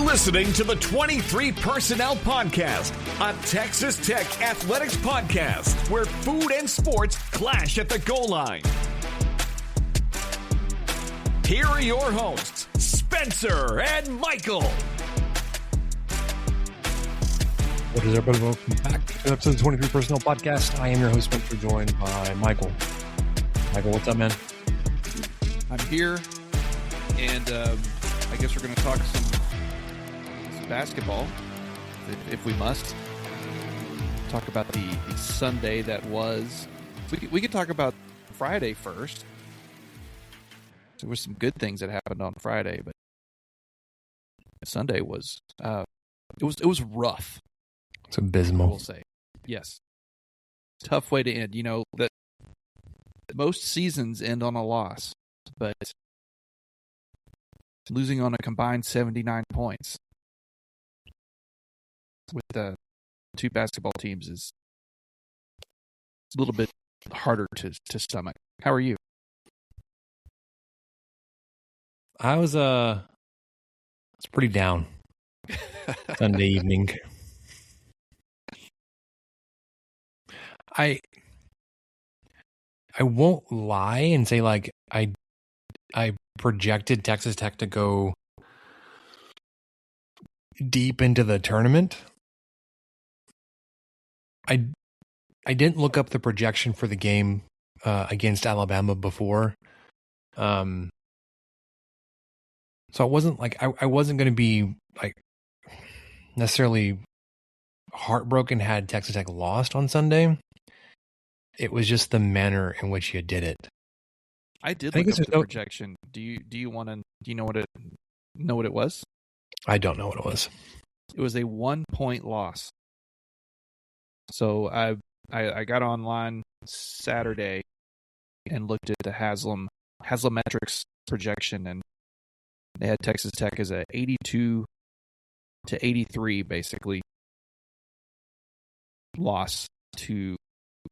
listening to the 23 Personnel Podcast, a Texas Tech athletics podcast where food and sports clash at the goal line. Here are your hosts, Spencer and Michael. What is everybody? Welcome back to episode of the 23 Personnel Podcast. I am your host, Spencer, joined by Michael. Michael, what's up, man? I'm here, and I guess we're going to talk some basketball, if we must. Talk about the Sunday that was. We could talk about Friday first. There were some good things that happened on Friday, but Sunday was it was rough. It's abysmal. We'll say yes. Tough way to end. You know that most seasons end on a loss, but losing on a combined 79 points with the two basketball teams is a little bit harder to stomach. How are you? I was pretty down Sunday evening. I won't lie and say like I projected Texas Tech to go deep into the tournament. I didn't look up the projection for the game against Alabama before. So I wasn't like I wasn't going to be like necessarily heartbroken had Texas Tech lost on Sunday. It was just the manner in which you did it. I did look up the projection. Do you know what it was? I don't know what it was. It was a 1-point loss. So I got online Saturday and looked at the Haslametrics projection, and they had Texas Tech as a 82 to 83 basically loss to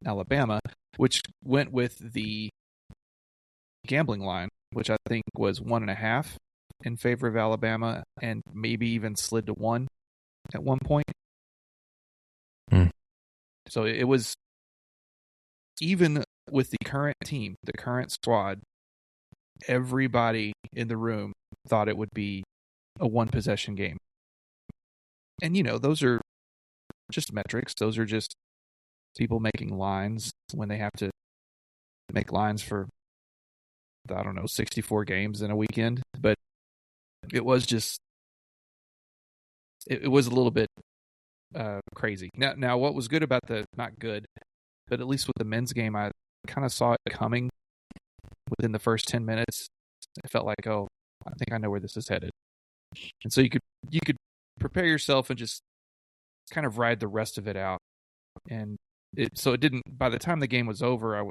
Alabama, which went with the gambling line, which I think was 1.5 in favor of Alabama, and maybe even slid to 1 at one point. So it was, even with the current team, the current squad, everybody in the room thought it would be a one-possession game. And, you know, those are just metrics. Those are just people making lines when they have to make lines for, 64 games in a weekend. But it was just, it was a little bit crazy. Now, what was good about not good, but at least with the men's game, I kind of saw it coming within the first 10 minutes. It felt like, oh, I think I know where this is headed. And so you could prepare yourself and just kind of ride the rest of it out. And it didn't, by the time the game was over, it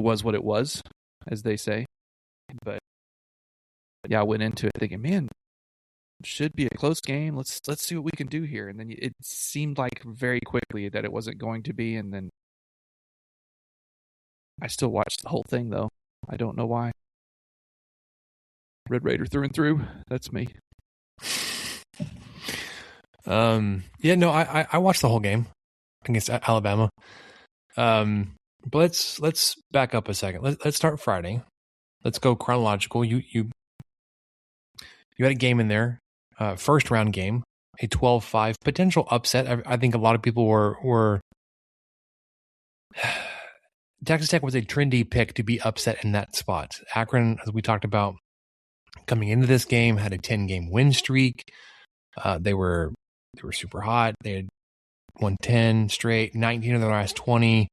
was what it was, as they say. But yeah, I went into it thinking, man, should be a close game. Let's see what we can do here. And then it seemed like very quickly that it wasn't going to be. And then I still watched the whole thing, though. I don't know why. Red Raider through and through. That's me. Yeah, no, I watched the whole game against Alabama. But let's back up a second. Let's start Friday. Let's go chronological. You had a game in there, first round game, a 12-5 potential upset. I think a lot of people were Texas Tech was a trendy pick to be upset in that spot. Akron, as we talked about, coming into this game, had a 10-game win streak. They were super hot. They had won 10 straight, 19 of their last 20.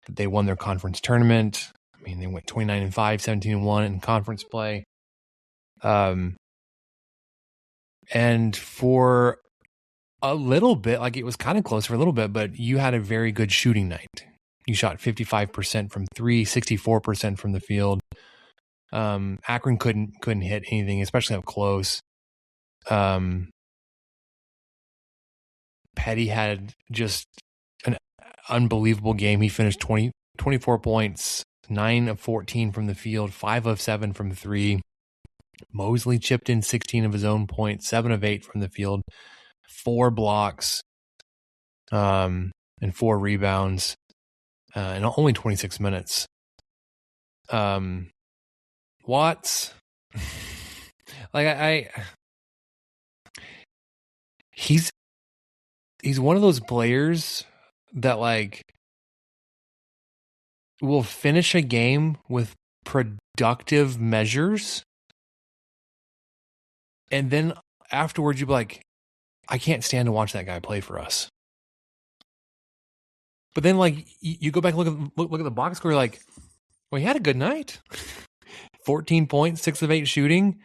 They won their conference tournament. I mean, they went 29-5, 17-1 in conference play. And for a little bit, like it was kind of close for a little bit, but you had a very good shooting night. You shot 55% from three, 64% from the field. Akron couldn't hit anything, especially up close. Petty had just an unbelievable game. He finished 24 points, 9 of 14 from the field, 5 of 7 from 3. Mosley chipped in 16 of his own points, 7 of 8 from the field, 4 blocks, and 4 rebounds, in only 26 minutes. Watts, like he's one of those players that like will finish a game with productive measures, and then afterwards you'd be like, I can't stand to watch that guy play for us. But then like you go back and look at the box score, like, well, he had a good night. 14 points, 6 of 8 shooting.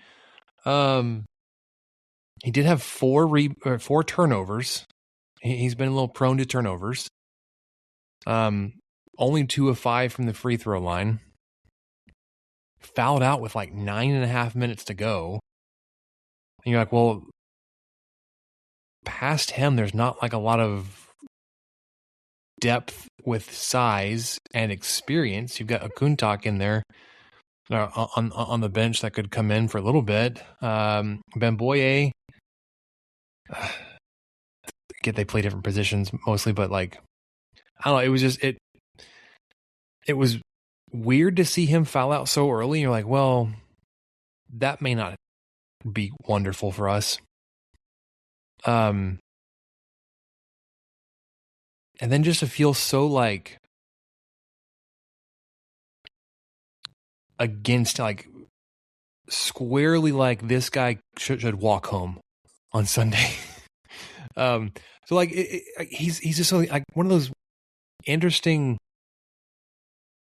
He did have 4 turnovers. He's been a little prone to turnovers. Only 2 of 5 from the free throw line. Fouled out with like 9.5 minutes to go. And you're like, well, past him, there's not like a lot of depth with size and experience. You've got Akuntak in there on the bench that could come in for a little bit. Bamboye, get they play different positions mostly, but like, I don't know. It was just it was weird to see him foul out so early. You're like, well, that may not be wonderful for us. And then just to feel so like against, like squarely, like this guy should walk home on Sunday. So like he's just so, like one of those interesting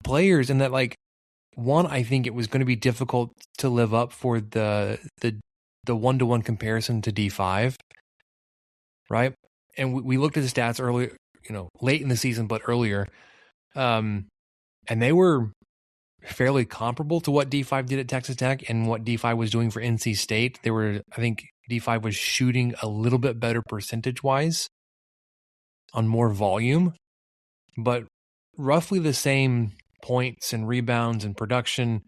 players, in that like, one, I think it was going to be difficult to live up for the 1-to-1 comparison to D5, right? And we looked at the stats earlier, late in the season, but earlier, and they were fairly comparable to what D5 did at Texas Tech and what D5 was doing for NC State. I think D5 was shooting a little bit better percentage-wise on more volume, but roughly the same points and rebounds and production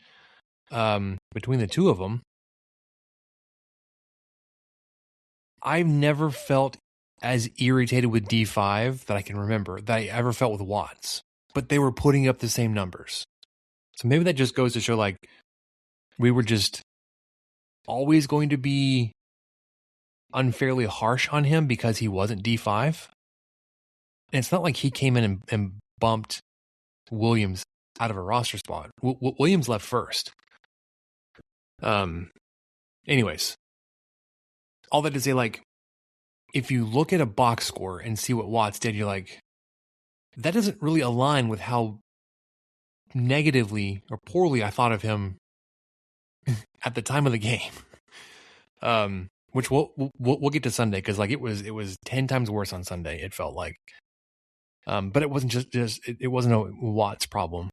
between the two of them. I've never felt as irritated with D5 that I can remember that I ever felt with Watts, but they were putting up the same numbers. So maybe that just goes to show, like, we were just always going to be unfairly harsh on him because he wasn't D5. And it's not like he came in and bumped Williams out of a roster spot. Williams left first. Anyways, all that to say, like, if you look at a box score and see what Watts did, you're like, that doesn't really align with how negatively or poorly I thought of him at the time of the game. Which we'll get to Sunday, because like it was 10 times worse on Sunday, it felt like. But it wasn't just it wasn't a Watts problem.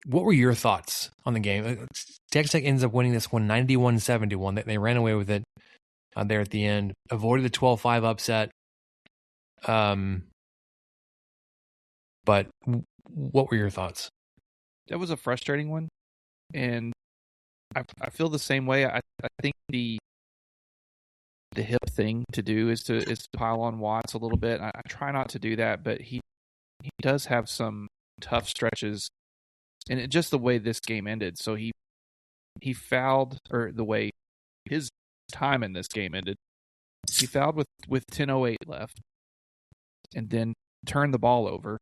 What were your thoughts on the game? Texas Tech ends up winning this one 91-71. They ran away with it there at the end. Avoided the 12-5 upset. But what were your thoughts? That was a frustrating one, and I feel the same way. I think the hip thing to do is to pile on Watts a little bit. I try not to do that, but he does have some tough stretches, and just the way this game ended. So he fouled, or the way his time in this game ended, he fouled with 10:08 left, and then turned the ball over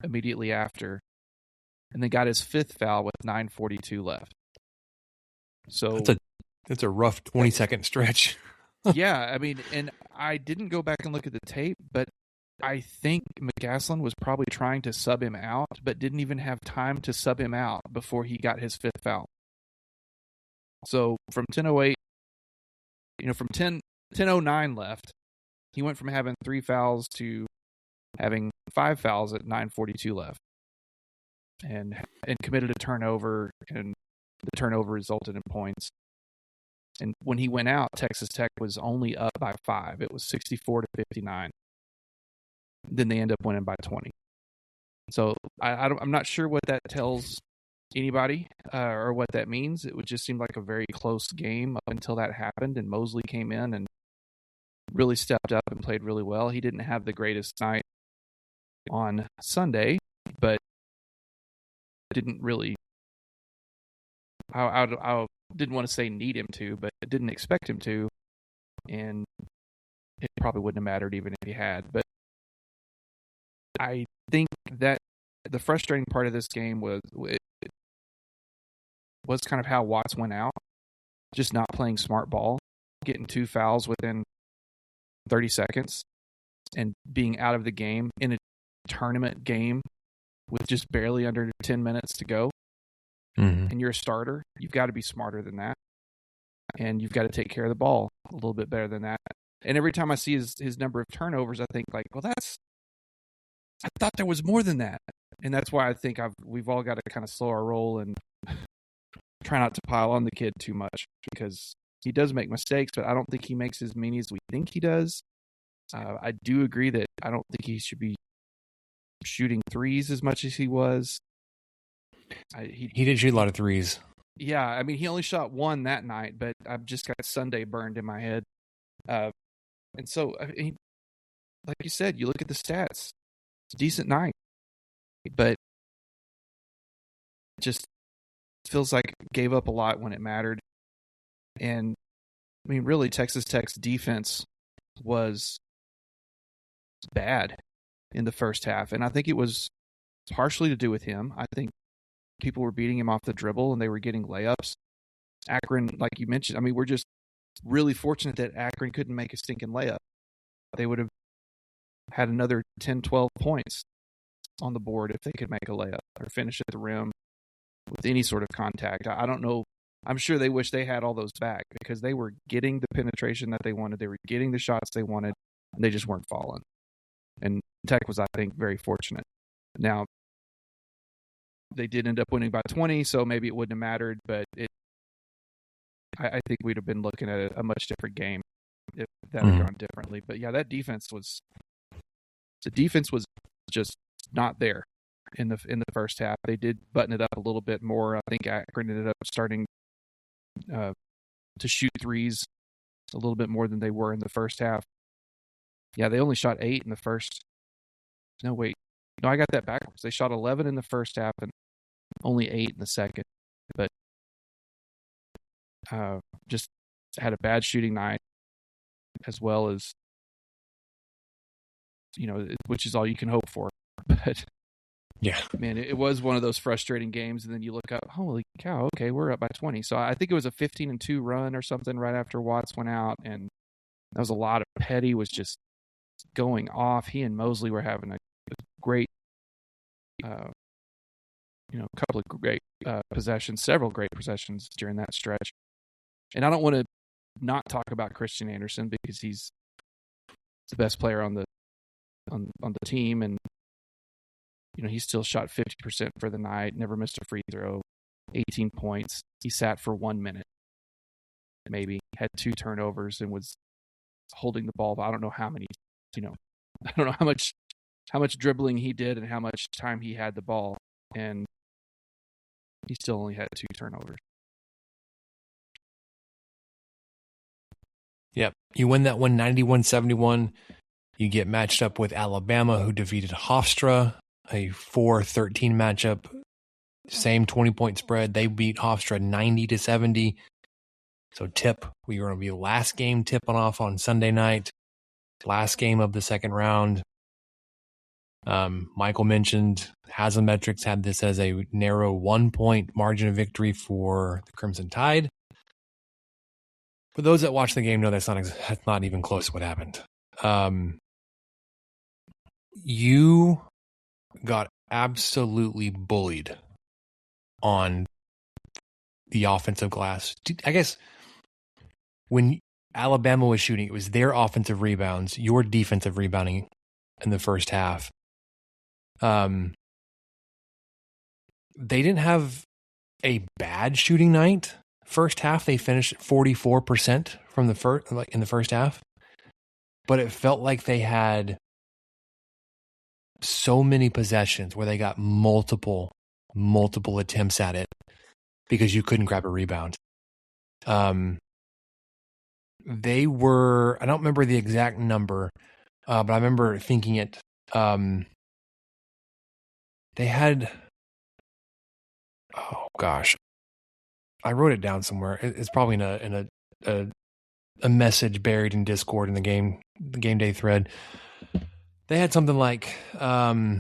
immediately after, and then got his 5th foul with 9:42 left. So that's a rough 20-second stretch. Yeah, I mean, and I didn't go back and look at the tape, but I think McCaslin was probably trying to sub him out, but didn't even have time to sub him out before he got his 5th foul. So from 10:08, from 10:09 left, he went from having 3 fouls to having 5 fouls at 9:42 left, and committed a turnover, and the turnover resulted in points. And when he went out, Texas Tech was only up by 5. It was 64-59. Then they end up winning by 20. So I'm not sure what that tells anybody or what that means. It would just seem like a very close game up until that happened, and Mosley came in and really stepped up and played really well. He didn't have the greatest night on Sunday, but didn't really. I didn't want to say need him to, but I didn't expect him to, and it probably wouldn't have mattered even if he had. But I think that the frustrating part of this game was kind of how Watts went out, just not playing smart ball, getting 2 fouls within 30 seconds, and being out of the game in a tournament game with just barely under 10 minutes to go. Mm-hmm. And you're a starter. You've got to be smarter than that, and you've got to take care of the ball a little bit better than that. And every time I see his number of turnovers, I think like, well, I thought there was more than that. And that's why I think we've all got to kind of slow our roll and try not to pile on the kid too much, because he does make mistakes, but I don't think he makes as many as we think he does. I do agree that I don't think he should be shooting threes as much as he was. He did shoot a lot of threes. Yeah, I mean, he only shot 1 that night, but I've just got Sunday burned in my head. And so, I mean, like you said, you look at the stats. It's a decent night, but just feels like gave up a lot when it mattered. And I mean, really, Texas Tech's defense was bad in the first half, and I think it was partially to do with him. I think people were beating him off the dribble, and they were getting layups. Akron, like you mentioned, I mean, we're just really fortunate that Akron couldn't make a stinking layup. They would have had another 10, 12 points on the board if they could make a layup or finish at the rim with any sort of contact. I don't know. I'm sure they wish they had all those back, because they were getting the penetration that they wanted. They were getting the shots they wanted, and they just weren't falling. And Tech was, I think, very fortunate. Now, they did end up winning by 20, so maybe it wouldn't have mattered, but I think we'd have been looking at a much different game if that had gone differently. But yeah, the defense was just not there in the first half. They did button it up a little bit more. I think Akron ended up starting to shoot threes a little bit more than they were in the first half. Yeah, they only shot 8 in the first. No, wait. No, I got that backwards. They shot 11 in the first half and only 8 in the second. But just had a bad shooting night, as well as, which is all you can hope for. But yeah, man, it was one of those frustrating games. And then you look up, holy cow, okay, we're up by 20. So I think it was a 15-2 run or something right after Watts went out, and that was a lot of Petty was just going off. He and Mosley were having a great, couple of great possessions, several great possessions during that stretch. And I don't want to not talk about Christian Anderson, because he's the best player on the team, and he still shot 50% for the night, never missed a free throw, 18 points. He sat for 1 minute, maybe, had 2 turnovers, and was holding the ball. I don't know how many, I don't know how much dribbling he did and how much time he had the ball, and he still only had 2 turnovers. Yep. You win that one 91-71. You get matched up with Alabama, who defeated Hofstra, a 4-13 matchup. Same 20-point spread. They beat Hofstra 90-70. So we are going to be last game tipping off on Sunday night. Last game of the second round. Michael mentioned Haslametrics had this as a narrow 1-point margin of victory for the Crimson Tide. For those that watch the game, know that's not even close to what happened. You got absolutely bullied on the offensive glass. I guess when Alabama was shooting, it was their offensive rebounds, your defensive rebounding in the first half. They didn't have a bad shooting night. First half, they finished 44% from in the first half, but it felt like they had so many possessions where they got multiple multiple attempts at it because you couldn't grab a rebound. They were, I don't remember the exact number, but I remember thinking it, they had, oh gosh, I wrote it down somewhere. It's probably in a message buried in Discord in the game day thread. They had something like, hold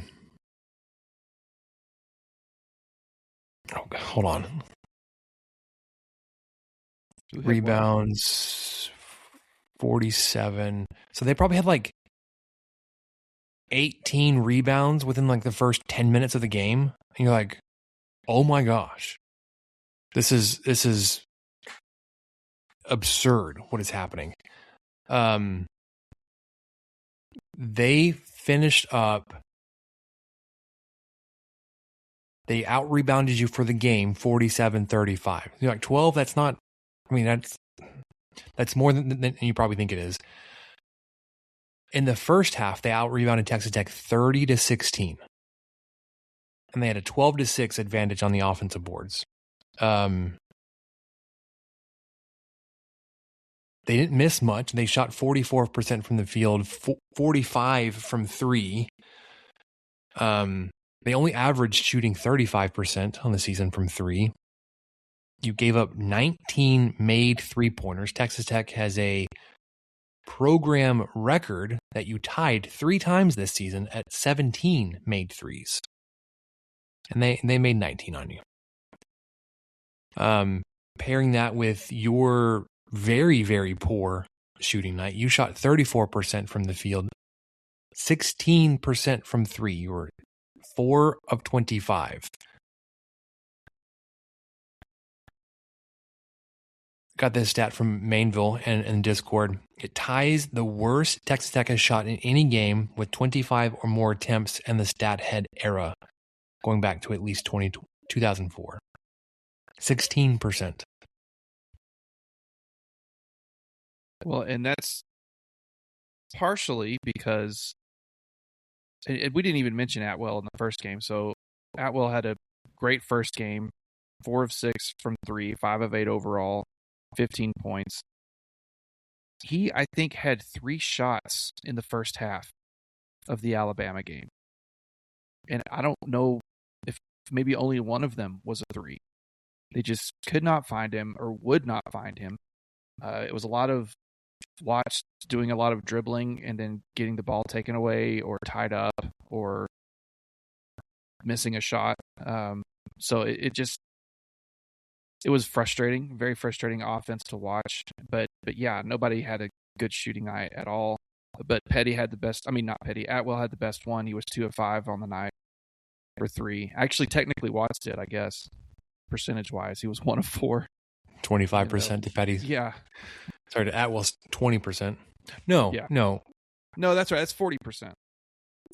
on. Rebounds, 47. So they probably had like 18 rebounds within like the first 10 minutes of the game. And you're like, oh my gosh, this is absurd what is happening. They finished up, they out rebounded you for the game 47-35. You're like 12, that's not, I mean, that's more than you probably think it is. In the first half, they out rebounded Texas Tech 30-16. And they had a 12-6 advantage on the offensive boards. They didn't miss much. They shot 44% from the field, 45 from three. They only averaged shooting 35% on the season from three. You gave up 19 made three-pointers. Texas Tech has a program record that you tied 3 times this season at 17 made threes. And they made 19 on you. Pairing that with your very, very poor shooting night, you shot 34% from the field, 16% from three. You were 4 of 25. Got this stat from Mainville and Discord. It ties the worst Texas Tech has shot in any game with 25 or more attempts in the stat head era, going back to at least 2004. 16%. Well, and that's partially because, and we didn't even mention Atwell in the first game. So Atwell had a great first game, 4 of 6 from 3, 5 of 8 overall, 15 points. He, I think, had 3 shots in the first half of the Alabama game. And I don't know if maybe only one of them was a 3. They just could not find him or would not find him. It was a lot of Watts doing a lot of dribbling and then getting the ball taken away or tied up or missing a shot. So it was frustrating, very frustrating offense to watch. But yeah, nobody had a good shooting night at all. But Petty had the best. I mean, not Petty. Atwell had the best one. He was 2 of 5 on the night for 3. Actually, technically, Watts did, I guess, percentage-wise. He was 1 of 4. 25% to Petty's. Yeah. Sorry, to Atwell's 20%. No. No, that's right. That's 40%.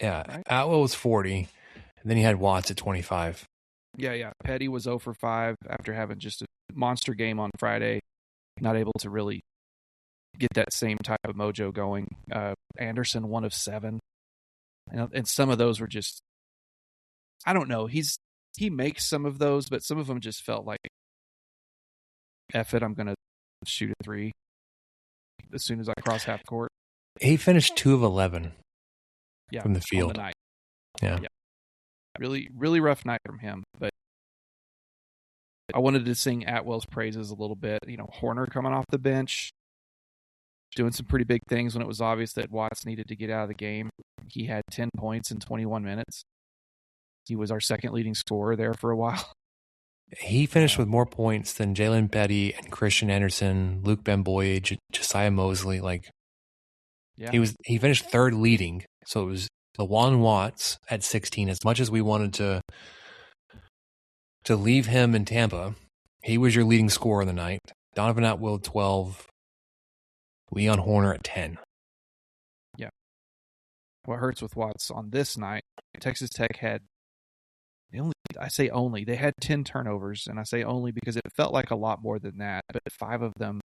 Yeah, right? Atwell was 40, and then you had Watts at 25. Yeah. Petty was 0 for 5 after having just a monster game on Friday. Not able to really get that same type of mojo going. Anderson, 1 of 7. And some of those were just, I don't know. He makes some of those, but some of them just felt like, F it, I'm going to shoot a 3 as soon as I cross half court. He finished 2 of 11 from the field. On the night. Yeah. Really, really rough night from him. But I wanted to sing Atwell's praises a little bit. You know, Horner coming off the bench, doing some pretty big things when it was obvious that Watts needed to get out of the game. He had 10 points in 21 minutes. He was our second leading scorer there for a while. He finished with more points than Jalen Petty and Christian Anderson, Luke Bemboy, Josiah Mosley. He finished third leading. So it was LaJuan Watts at 16. As much as we wanted to leave him in Tampa, he was your leading scorer of the night. Donovan Atwell 12, Leon Horner at 10. Yeah. What hurts with Watts on this night, Texas Tech had they had 10 turnovers, and I say only because it felt like a lot more than that, but 5 of them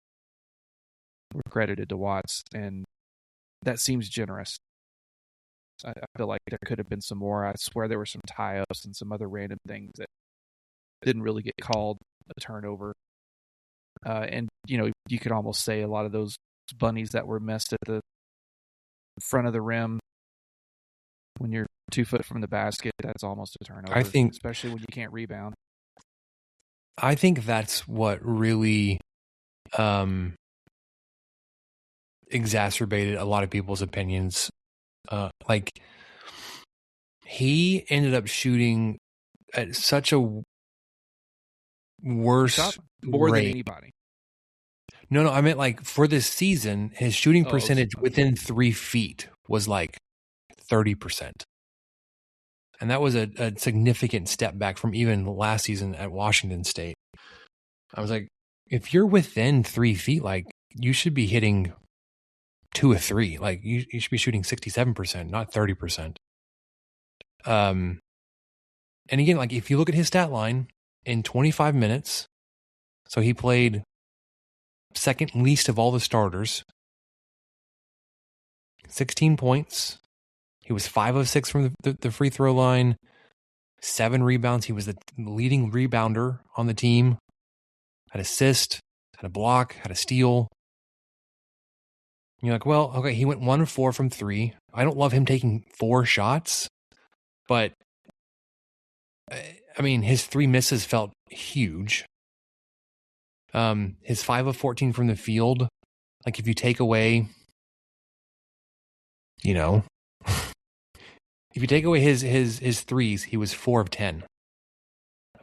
were credited to Watts, and that seems generous. I feel like there could have been some more. I swear there were some tie-ups and some other random things that didn't really get called a turnover. And, you could almost say a lot of those bunnies that were missed at the front of the rim when you're 2 foot from the basket, that's almost a turnover. I think, especially when you can't rebound. I think that's what really exacerbated a lot of people's opinions. Like, he ended up shooting at such a worse more rate than anybody. No, I meant like for this season, his shooting percentage within 3 feet was like 30%. And that was a significant step back from even last season at Washington State. I was like, if you're within 3 feet, like, you should be hitting 2 or 3. Like, you should be shooting 67%, not 30%. And again, like, if you look at his stat line in 25 minutes, so he played second least of all the starters, 16 points. He was 5 of 6 from the free throw line, 7 rebounds. He was the leading rebounder on the team. Had assist, had a block, had a steal. And you're like, well, okay, he went 1 of 4 from 3. I don't love him taking 4 shots, but I mean, his 3 misses felt huge. His 5 of 14 from the field, like, if you take away, if you take away his threes, he was 4 of 10.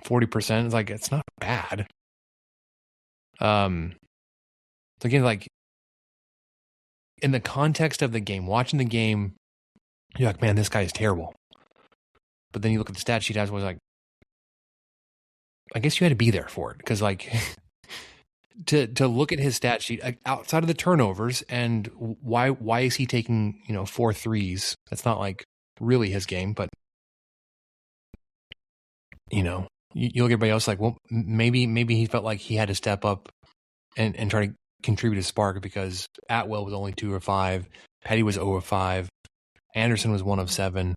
40%. It's like, it's not bad. So again, like, in the context of the game, watching the game, you're like, man, this guy is terrible. But then you look at the stat sheet, I was like, I guess you had to be there for it, because, like, to look at his stat sheet outside of the turnovers and why is he taking 4 threes? That's not like really his game, but you look at everybody else like, well, maybe he felt like he had to step up and try to contribute a spark, because Atwell was only 2 of 5, Petty was 0 of 5, Anderson was 1 of 7,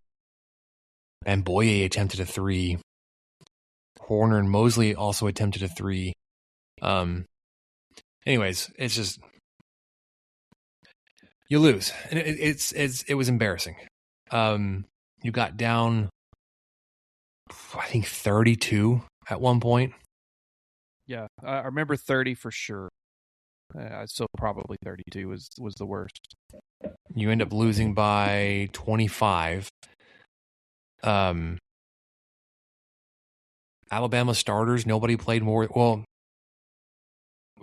and Boye attempted a 3. Horner and Mosley also attempted a 3. Anyways, it's just, you lose, and it was embarrassing. You got down, I think 32 at one point. Yeah, I remember 30 for sure. So probably 32 was the worst. You end up losing by 25. Alabama starters, nobody played more. Well,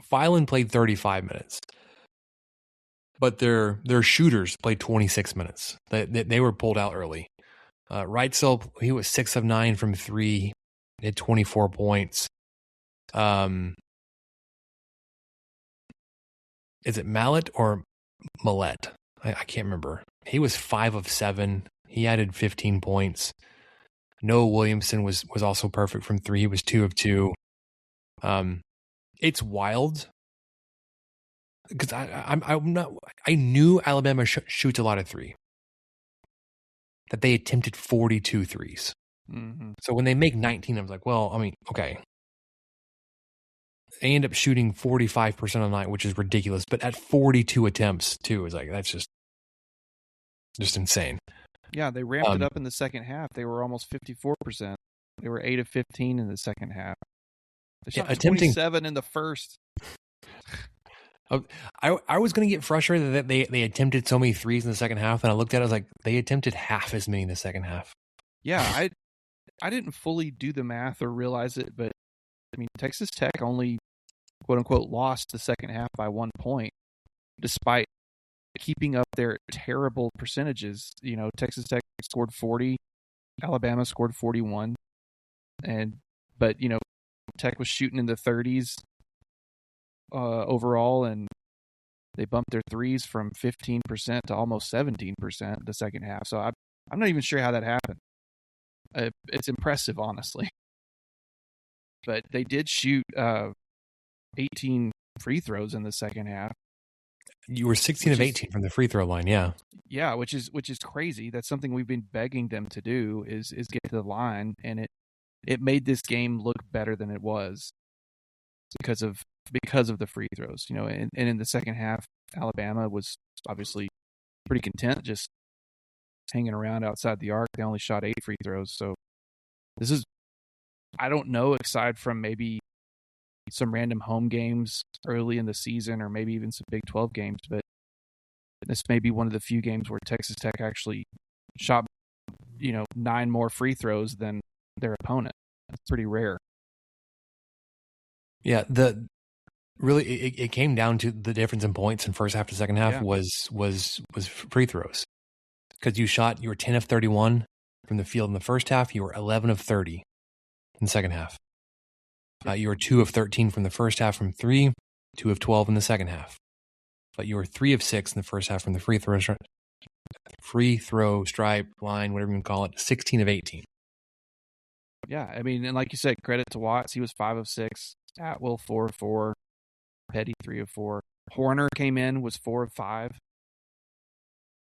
Filan played 35 minutes, but their shooters played 26 minutes. They were pulled out early. Reitzel, he was 6 of 9 from 3, he had 24 points. Is it Mallet or Millette? I can't remember. He was 5 of 7. He added 15 points. Noah Williamson was also perfect from 3. He was 2 of 2. It's wild because I knew Alabama shoots a lot of 3. That they attempted 42 threes. Mm-hmm. So when they make 19, I was like, well, I mean, okay. They end up shooting 45% on the night, which is ridiculous. But at 42 attempts, too, is like, that's just insane. Yeah, they ramped it up in the second half. They were almost 54%. They were 8 of 15 in the second half. They shot 27 in the first. I was going to get frustrated that they attempted so many threes in the second half, and I looked at it, I was like, they attempted half as many in the second half. Yeah, I didn't fully do the math or realize it, but I mean, Texas Tech only, quote unquote, lost the second half by 1 point, despite keeping up their terrible percentages. Texas Tech scored 40, Alabama scored 41, but Tech was shooting in the 30s overall, and they bumped their threes from 15% to almost 17% the second half. So I'm not even sure how that happened. It's impressive, honestly. But they did shoot 18 free throws in the second half. You were 16 of 18 from the free throw line, yeah. Yeah, which is crazy. That's something we've been begging them to do is get to the line, and it made this game look better than it was because of the free throws. And in the second half, Alabama was obviously pretty content just hanging around outside the arc. They only shot 8 free throws. So this is, I don't know, aside from maybe some random home games early in the season or maybe even some Big 12 games, but this may be one of the few games where Texas Tech actually shot, 9 more free throws than their opponent. That's pretty rare. Yeah, it came down to the difference in points in first half to second half was free throws. Because you were 10 of 31 from the field in the first half, you were 11 of 30 in the second half. You were 2 of 13 from the first half from 3, 2 of 12 in the second half. But you were 3 of 6 in the first half from the free throw stripe line, whatever you want to call it, 16 of 18. Yeah, I mean, and like you said, credit to Watts. He was 5 of 6. Atwell 4 of 4. Petty 3 of 4. Horner came in, was 4 of 5.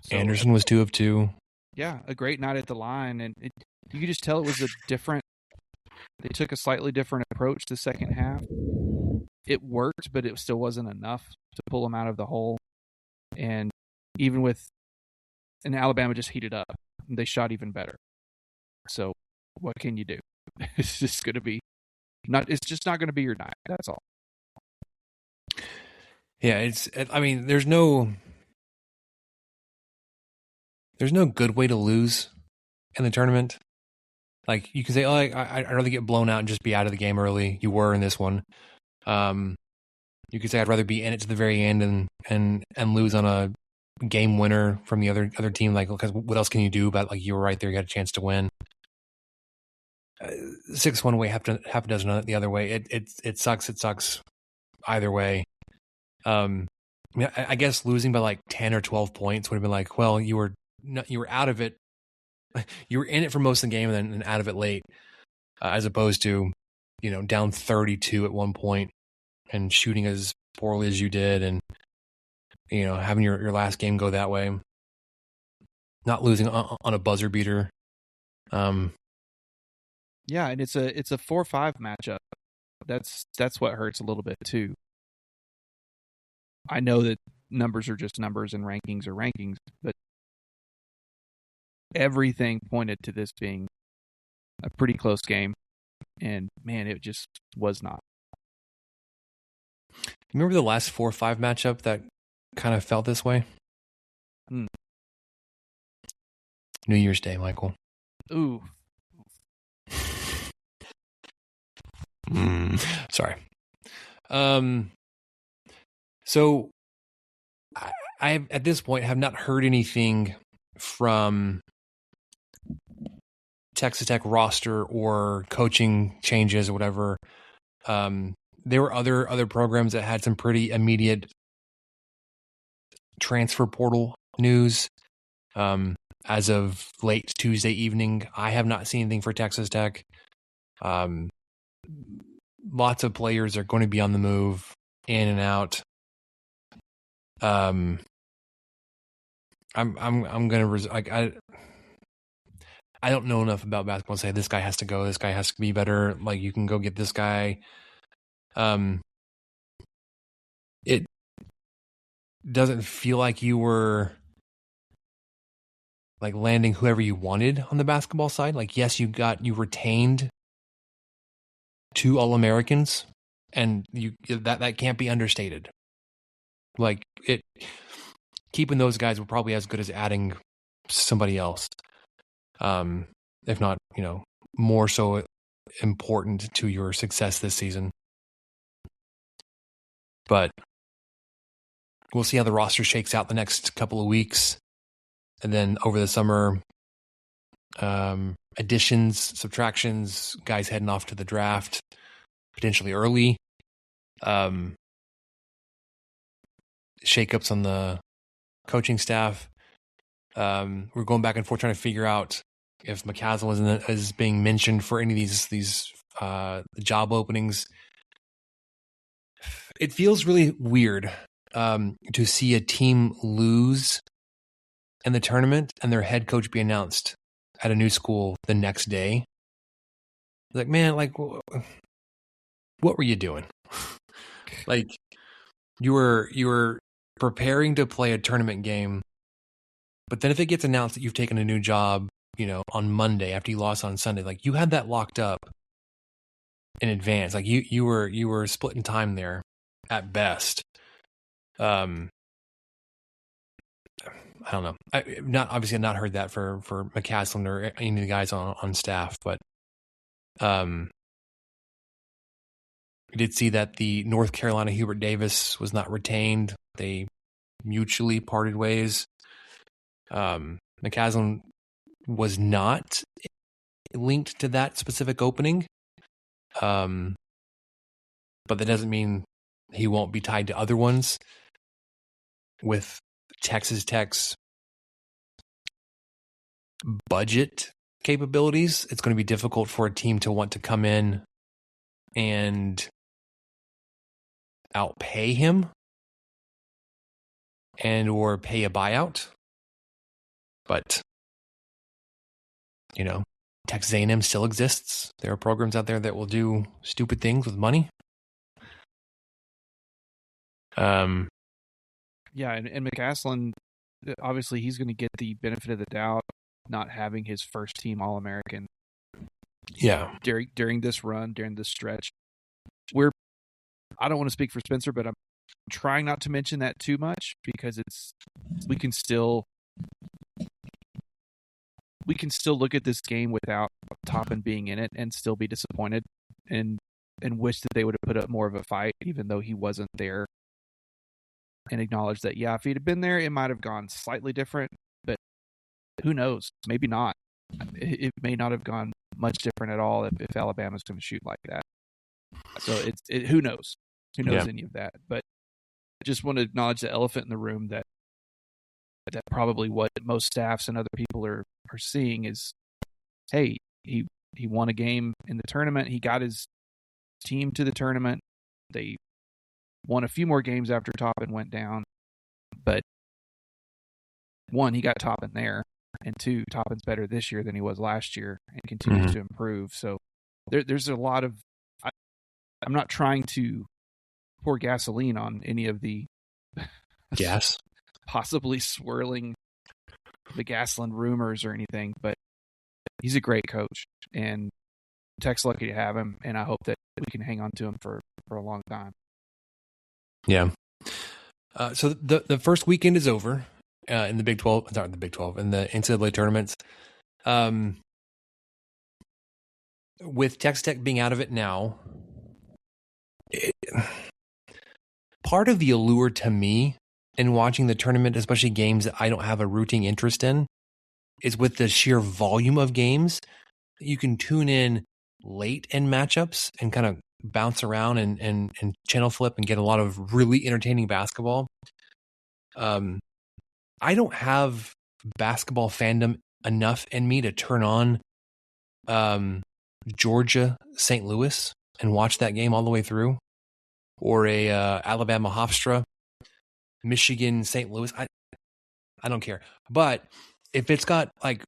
So, Anderson was 2 of 2. Yeah, a great night at the line, and you could just tell it was a different. They took a slightly different approach the second half. It worked, but it still wasn't enough to pull them out of the hole. And even and Alabama just heated up. They shot even better. So what can you do? It's just going to be it's just not going to be your night. That's all. Yeah, there's no good way to lose in the tournament. Like, you can say, I'd rather get blown out and just be out of the game early. You were in this one. You could say I'd rather be in it to the very end and lose on a game winner from the other team. Like, because what else can you do? But like, you were right there, you got a chance to win. 6 one way, half a dozen the other way. It sucks. It sucks either way. I guess losing by like 10 or 12 points would have been like, well, you were out of it. You were in it for most of the game and then out of it late, as opposed to, down 32 at one point and shooting as poorly as you did, and having your last game go that way, not losing on a buzzer beater. Yeah, and it's a 4-5 matchup. That's what hurts a little bit too. I know that numbers are just numbers and rankings are rankings, but everything pointed to this being a pretty close game, and man, it just was not. Remember the last 4-5 matchup that kind of felt this way? New Year's Day, Michael. Ooh. Sorry. So I at this point have not heard anything from Texas Tech roster or coaching changes or whatever. There were other programs that had some pretty immediate transfer portal news. As of late Tuesday evening, I have not seen anything for Texas Tech. Lots of players are going to be on the move, in and out. I'm gonna I don't know enough about basketball to say this guy has to go, this guy has to be better. Like, you can go get this guy. It doesn't feel like you were like landing whoever you wanted on the basketball side. Like, yes, you retained 2 All-Americans, and that can't be understated. Like, keeping those guys were probably as good as adding somebody else. If not, more so important to your success this season. But we'll see how the roster shakes out the next couple of weeks. And then over the summer, additions, subtractions, guys heading off to the draft, potentially early. Shakeups on the coaching staff. We're going back and forth trying to figure out if McCaslin is being mentioned for any of these job openings. It feels really weird to see a team lose in the tournament and their head coach be announced at a new school the next day. Like, man, like, what were you doing? Like, you were preparing to play a tournament game, but then if it gets announced that you've taken a new job, on Monday after you lost on Sunday, like you had that locked up in advance. Like you were splitting time there at best. I don't know. I've not heard that for McCaslin or any of the guys on staff, but we did see that the North Carolina Hubert Davis was not retained. They mutually parted ways. McCaslin was not linked to that specific opening. But that doesn't mean he won't be tied to other ones. With Texas Tech's budget capabilities, it's going to be difficult for a team to want to come in and outpay him and or pay a buyout. But, Texas A&M still exists. There are programs out there that will do stupid things with money. Yeah, and McCaslin, obviously he's going to get the benefit of the doubt not having his first team All-American. Yeah. During this run, during this stretch. I don't want to speak for Spencer, but I'm trying not to mention that too much because we can still look at this game without Toppin being in it and still be disappointed and wish that they would have put up more of a fight even though he wasn't there, and acknowledge that, yeah, if he'd have been there, it might have gone slightly different, but who knows? Maybe not. It may not have gone much different at all if Alabama's going to shoot like that. So who knows? Who knows any of that? But I just want to acknowledge the elephant in the room that probably what most staffs and other people are seeing is, hey, he won a game in the tournament. He got his team to the tournament. They won a few more games after Toppin went down. But one, he got Toppin there. And two, Toppin's better this year than he was last year and continues to improve. So there's a lot of... I'm not trying to pour gasoline on any of the gas possibly swirling McCaslin rumors or anything, but he's a great coach, and Tech's lucky to have him, and I hope that we can hang on to him for a long time. Yeah. So the first weekend is over in the Big 12, not the Big 12, in the NCAA tournaments. With Texas Tech being out of it now, part of the allure to me in watching the tournament, especially games that I don't have a rooting interest in, is with the sheer volume of games. You can tune in late in matchups and kind of bounce around and channel flip and get a lot of really entertaining basketball. I don't have basketball fandom enough in me to turn on Georgia St. Louis and watch that game all the way through, or a Alabama Hofstra, Michigan St. Louis. I don't care. But if it's got like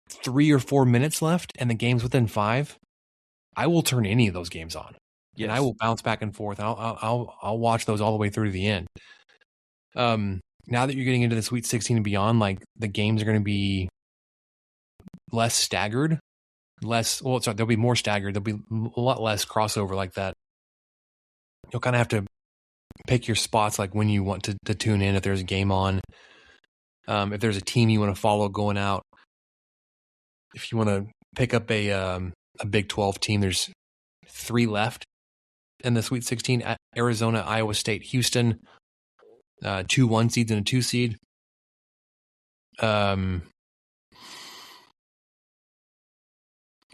3 or 4 minutes left and the game's within 5, I will turn any of those games on. Yes. And I will bounce back and forth. And I'll watch those all the way through to the end. Now that you're getting into the Sweet 16 and beyond, like the games are going to be less staggered. There'll be more staggered. There'll be a lot less crossover like that. You'll kind of have to pick your spots, like when you want to tune in, if there's a game on, if there's a team you want to follow going out. If you want to pick up a Big 12 team, there's 3 left in the Sweet 16: Arizona, Iowa State, Houston, 2 1 seeds and a 2 seed.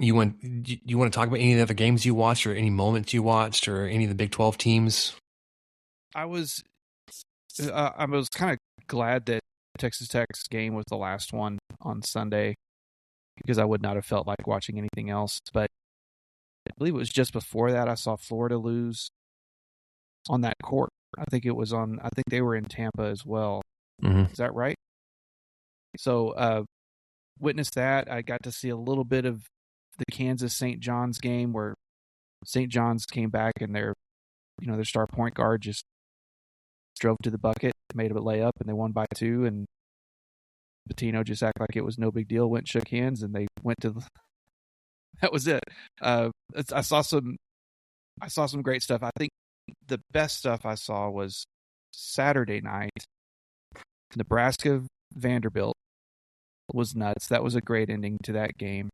You want to talk about any of the other games you watched, or any moments you watched, or any of the Big 12 teams? I was kind of glad that Texas Tech's game was the last one on Sunday, because I would not have felt like watching anything else. But I believe it was just before that I saw Florida lose on that court. I think they were in Tampa as well. Mm-hmm. Is that right? So witnessed that. I got to see a little bit of the Kansas St. John's game where St. John's came back and their star point guard just drove to the bucket, made a layup, and they won by 2. And Pitino just acted like it was no big deal, went and shook hands, and they went to that was it. I saw some great stuff. I think the best stuff I saw was Saturday night. Nebraska Vanderbilt was nuts. That was a great ending to that game.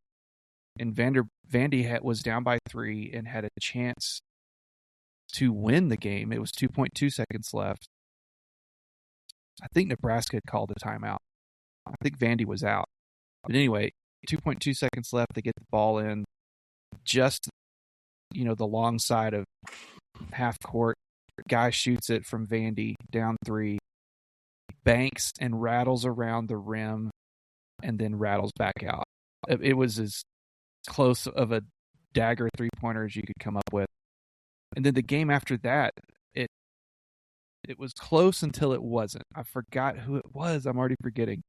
And Vandy was down by 3 and had a chance to win the game. It was 2.2 seconds left. I think Nebraska had called a timeout. I think Vandy was out. But anyway, 2.2 seconds left. They get the ball in just, the long side of half court. Guy shoots it from Vandy down 3, banks and rattles around the rim, and then rattles back out. It was as close of a dagger 3-pointer as you could come up with. And then the game after that, it was close until it wasn't. I forgot who it was. I'm already forgetting.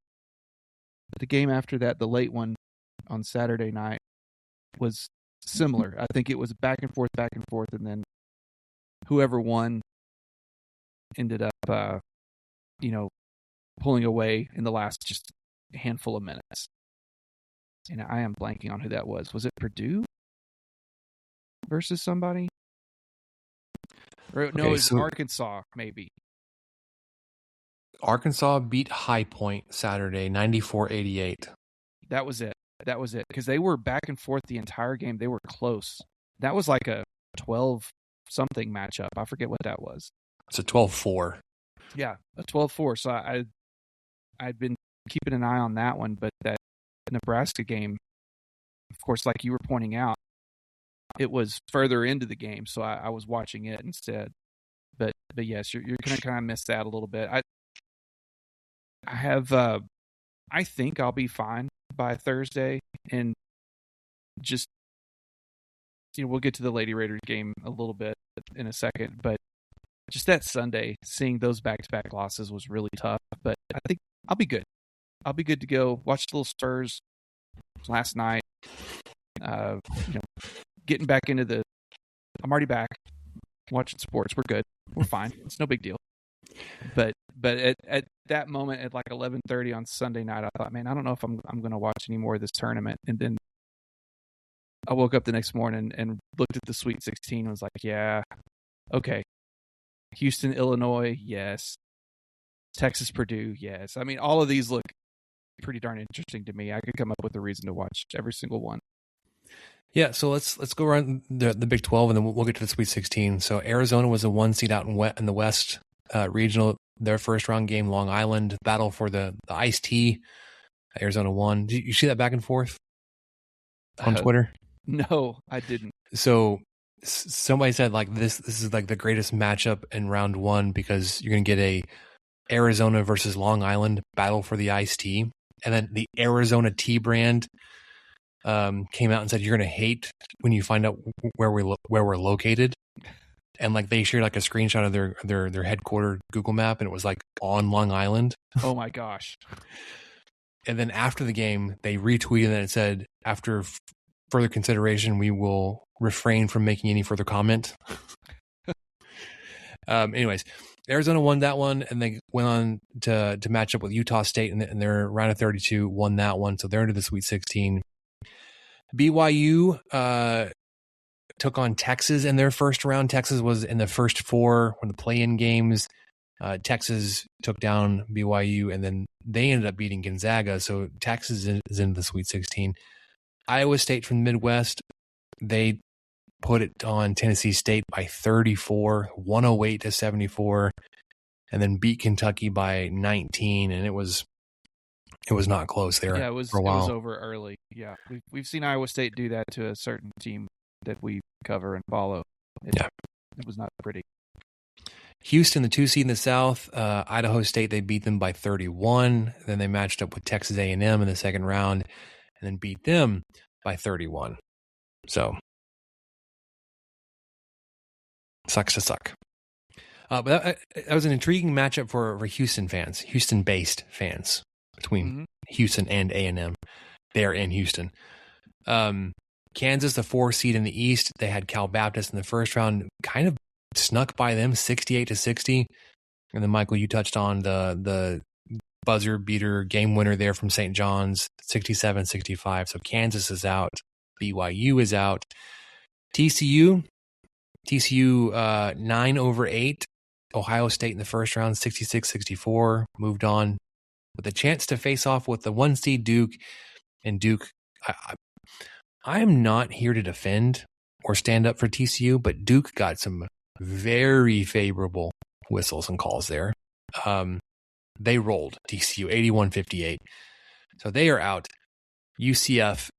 But the game after that, the late one on Saturday night, was similar. I think it was back and forth, and then whoever won ended up, pulling away in the last just handful of minutes. And I am blanking on who that was. Was it Purdue versus somebody? Or, no, it was Arkansas, maybe. Arkansas beat High Point Saturday, 94-88. That was it. Because they were back and forth the entire game. They were close. That was like a 12-something matchup. I forget what that was. It's a 12-4. Yeah, a 12-4. So I'd been keeping an eye on that one, but that Nebraska game, of course, like you were pointing out, it was further into the game, so I was watching it instead. But yes, you're gonna kind of miss that a little bit. I think I'll be fine by Thursday, and just we'll get to the Lady Raiders game a little bit in a second, but just that Sunday, seeing those back-to-back losses was really tough. But I think I'll be good. I'll be good to go. Watched the little Spurs last night. Getting back into I'm already back watching sports. We're good. We're fine. It's no big deal. But at that moment, at like 11:30 on Sunday night, I thought, man, I don't know if I'm going to watch any more of this tournament. And then I woke up the next morning and looked at the Sweet 16 and was like, yeah, okay. Houston, Illinois, yes. Texas, Purdue, yes. I mean, all of these look pretty darn interesting to me. I could come up with a reason to watch every single one. Yeah, so let's go around the Big 12, and then we'll get to the Sweet 16. So Arizona was a 1 seed out in the West regional. Their first round game, Long Island, battle for the iced tea. Arizona won. Did you see that back and forth on Twitter? No, I didn't. So somebody said like this is like the greatest matchup in round 1 because you're going to get a Arizona versus Long Island battle for the iced tea, and then the Arizona tea brand came out and said you're going to hate when you find out where we're located, and like they shared like a screenshot of their headquarter Google map, and it was like on Long Island. Oh my gosh! And then after the game, they retweeted and it said, after further consideration, we will refrain from making any further comment. Anyways, Arizona won that one, and they went on to match up with Utah State, and their round of 32 won that one, so they're into the Sweet 16. BYU took on Texas in their first round. Texas was in the first 4 when the play-in games. Texas took down BYU, and then they ended up beating Gonzaga, so Texas is into the Sweet 16. Iowa State from the Midwest, they put it on Tennessee State by 34, 108-74, and then beat Kentucky by 19, and it was not close there. Yeah, it was over early. Yeah, we've seen Iowa State do that to a certain team that we cover and follow. It was not pretty. Houston, the 2 seed in the South, Idaho State, they beat them by 31. Then they matched up with Texas A&M in the second round, and then beat them by 31. So, sucks to suck. But that was an intriguing matchup for Houston fans, Houston-based fans, between Houston and A&M. They're in Houston. Kansas, the 4 seed in the East, they had Cal Baptist in the first round, kind of snuck by them 68-60. And then, Michael, you touched on the buzzer beater game winner there from St. John's, 67-65. So Kansas is out. BYU is out. TCU 9/8. Ohio State in the first round, 66-64. Moved on with a chance to face off with the 1 seed Duke. And Duke, I am not here to defend or stand up for TCU, but Duke got some very favorable whistles and calls there. They rolled TCU 81-58. So they are out. UCF,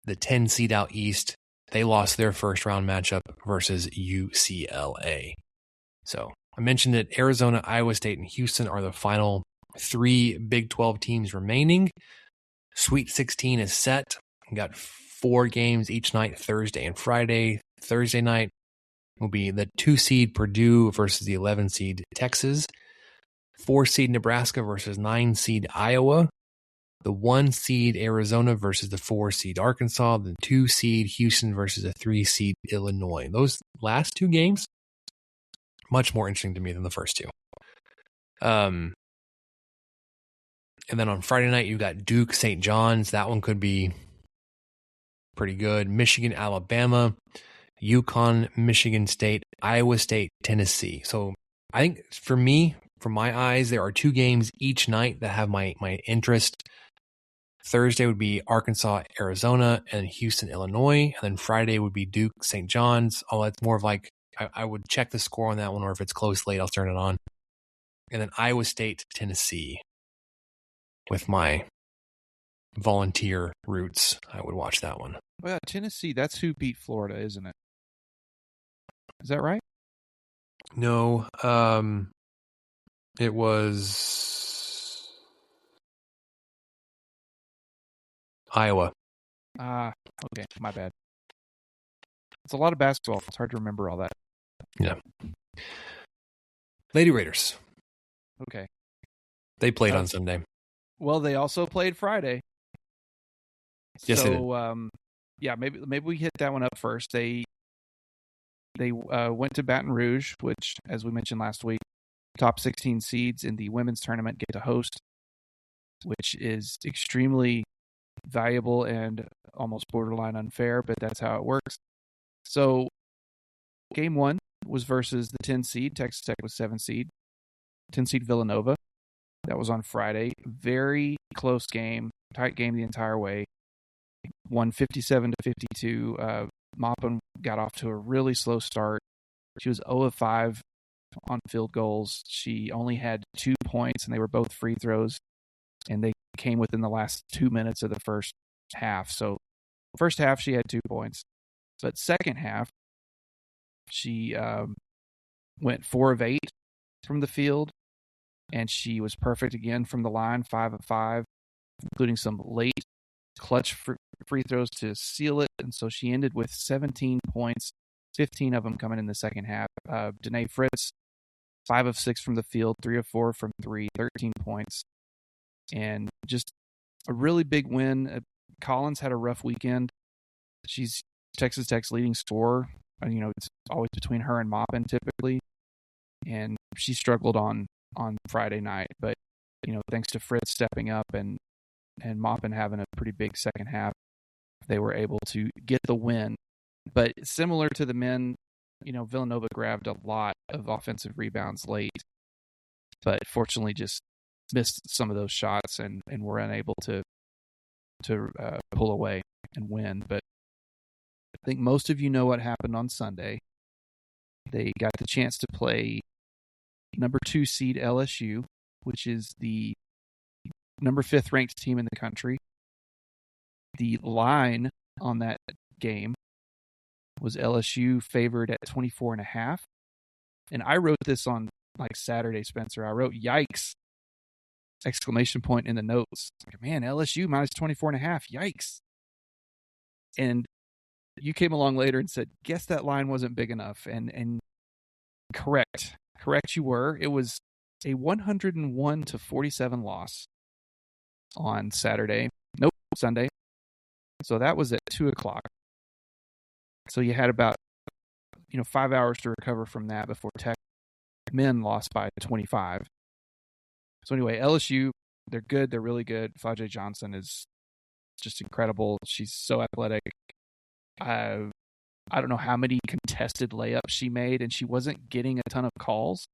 the 10 seed out East, they lost their first round matchup versus UCLA. So I mentioned that Arizona, Iowa State, and Houston are the final 3 Big 12 teams remaining. Sweet 16 is set. We got 4 games each night, Thursday and Friday. Thursday night will be the 2 seed Purdue versus the 11 seed Texas. 4 seed Nebraska versus 9 seed Iowa. The 1 seed Arizona versus the 4 seed Arkansas. The 2 seed Houston versus the 3 seed Illinois. Those last 2 games, much more interesting to me than the first 2. And then on Friday night, you got Duke, St. John's. That one could be pretty good. Michigan, Alabama, UConn, Michigan State, Iowa State, Tennessee. So I think for me, from my eyes, there are 2 games each night that have my interest. Thursday would be Arkansas, Arizona, and Houston, Illinois. And then Friday would be Duke, St. John's. Although it's more of like, I would check the score on that one, or if it's close late, I'll turn it on. And then Iowa State, Tennessee. With my volunteer roots, I would watch that one. Well, yeah, Tennessee, that's who beat Florida, isn't it? Is that right? No, it was Iowa. Okay, my bad. It's a lot of basketball. It's hard to remember all that. Yeah. Lady Raiders. Okay. They played on Sunday. Well, they also played Friday. Yes, they did. Yeah, maybe we hit that one up first. They went to Baton Rouge, which, as we mentioned last week, top 16 seeds in the women's tournament get to host, which is extremely valuable and almost borderline unfair, but that's how it works. So, game 1 was versus the 10 seed. Texas Tech was 7 seed. 10 seed Villanova. That was on Friday. Very close game, tight game the entire way. Won 57-52. Maupin got off to a really slow start. She was 0 of 5 on field goals. She only had 2 points, and they were both free throws. And they came within the last 2 minutes of the first half. So, first half, she had 2 points. But second half, she went 4 of 8 from the field. And she was perfect again from the line, 5 of 5, including some late clutch free throws to seal it. And so she ended with 17 points, 15 of them coming in the second half. Danae Fritz, 5 of 6 from the field, 3 of 4 from 3, 13 points. And just a really big win. Collins had a rough weekend. She's Texas Tech's leading scorer. You know, it's always between her and Maupin typically. And she struggled on Friday night, but you know, thanks to Fritz stepping up and Maupin having a pretty big second half, they were able to get the win. But similar to the men, you know, Villanova grabbed a lot of offensive rebounds late, but fortunately just missed some of those shots and were unable to pull away and win. But I think most of you know what happened on Sunday. They got the chance to play number 2 seed LSU, which is the number 5th ranked team in the country. The line on that game was LSU favored at 24.5. And I wrote this on like Saturday, Spencer. I wrote, yikes, exclamation point in the notes. Like, man, LSU minus 24.5. Yikes. And you came along later and said, guess that line wasn't big enough. And correct you were. It was a 101-47 loss on Saturday. Nope, Sunday. So that was at 2:00. So you had about 5 hours to recover from that before Tech men lost by 25. So anyway, LSU, they're good. They're really good. Flau'jae Johnson is just incredible. She's so athletic. I don't know how many contested layups she made, and she wasn't getting a ton of calls.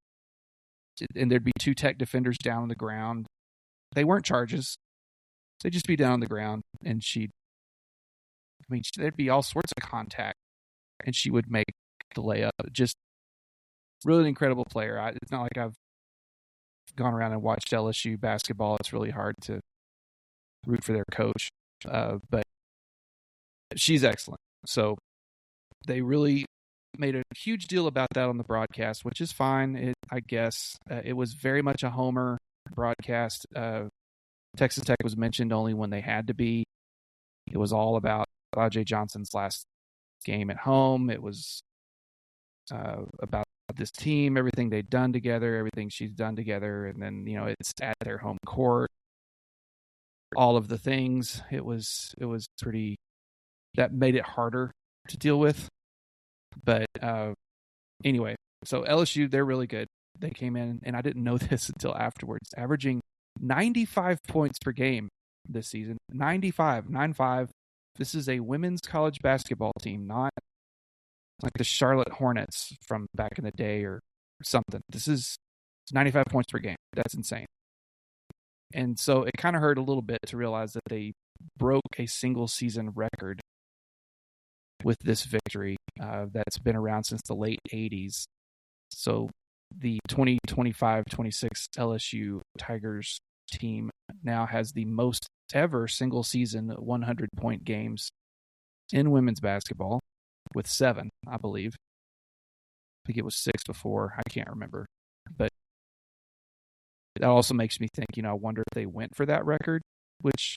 And there'd be 2 Tech defenders down on the ground. They weren't charges. They'd just be down on the ground, and there'd be all sorts of contact, and she would make the layup. Just really an incredible player. It's not like I've gone around and watched LSU basketball. It's really hard to root for their coach, but she's excellent. So they really made a huge deal about that on the broadcast, which is fine. I guess it was very much a homer broadcast. Texas Tech was mentioned only when they had to be. It was all about Flau'jae Johnson's last game at home. It was about this team, everything they'd done together, everything she's done together, and then it's at their home court. All of the things. It was pretty. That made it harder to deal with. But anyway, so LSU, they're really good. They came in, and I didn't know this until afterwards, averaging 95 points per game this season. 95. This is a women's college basketball team, not like the Charlotte Hornets from back in the day or something. This is 95 points per game. That's insane. And so it kind of hurt a little bit to realize that they broke a single season record with this victory that's been around since the late 80s. So the 2025-26 LSU Tigers team now has the most ever single season 100-point games in women's basketball, with 7, I believe. I think it was 6 before. I can't remember. But that also makes me think, I wonder if they went for that record, which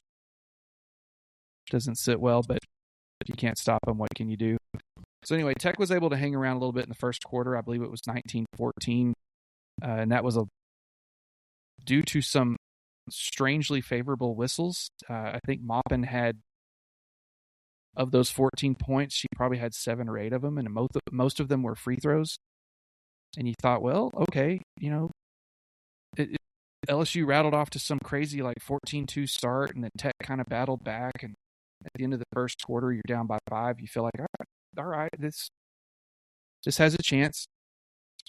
doesn't sit well, but if you can't stop them, what can you do? So anyway, Tech was able to hang around a little bit in the first quarter. I believe it was 19-14. And that was due to some strangely favorable whistles. I think Maupin had, of those 14 points, she probably had 7 or 8 of them, and most of them were free throws. And you thought, well, okay, LSU rattled off to some crazy 14-2 start, and then Tech kind of battled back. And at the end of the first quarter, you're down by 5. You feel like, all right, this has a chance.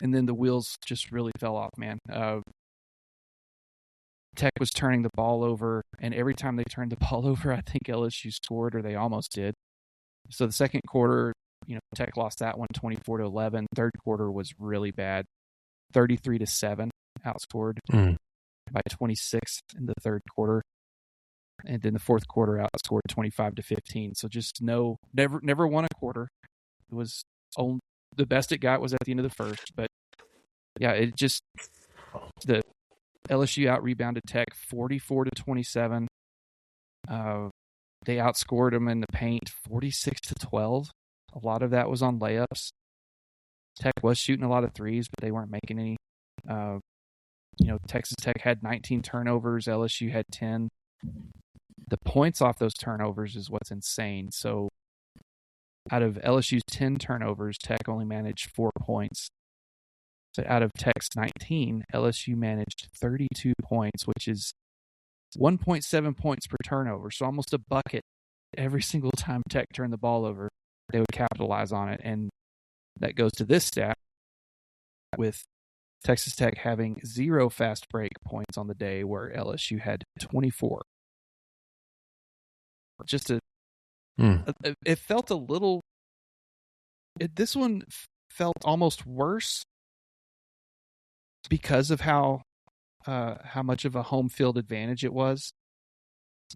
And then the wheels just really fell off, man. Tech was turning the ball over, and every time they turned the ball over, I think LSU scored, or they almost did. So the second quarter, Tech lost that one 24-11. Third quarter was really bad, 33-7, outscored by 26 in the third quarter, and then the fourth quarter outscored 25-15. So just never won a quarter. It was the best it got was at the end of the first, but yeah, the LSU out-rebounded Tech 44-27. They outscored them in the paint 46-12. A lot of that was on layups. Tech was shooting a lot of threes, but they weren't making any. Texas Tech had 19 turnovers. LSU had 10. The points off those turnovers is what's insane. So out of LSU's 10 turnovers, Tech only managed 4 points. But out of Tech's 19, LSU managed 32 points, which is 1.7 points per turnover. So almost a bucket every single time Tech turned the ball over. They would capitalize on it. And that goes to this stat, with Texas Tech having 0 fast break points on the day, where LSU had 24. It felt a little... this one felt almost worse because of how much of a home field advantage it was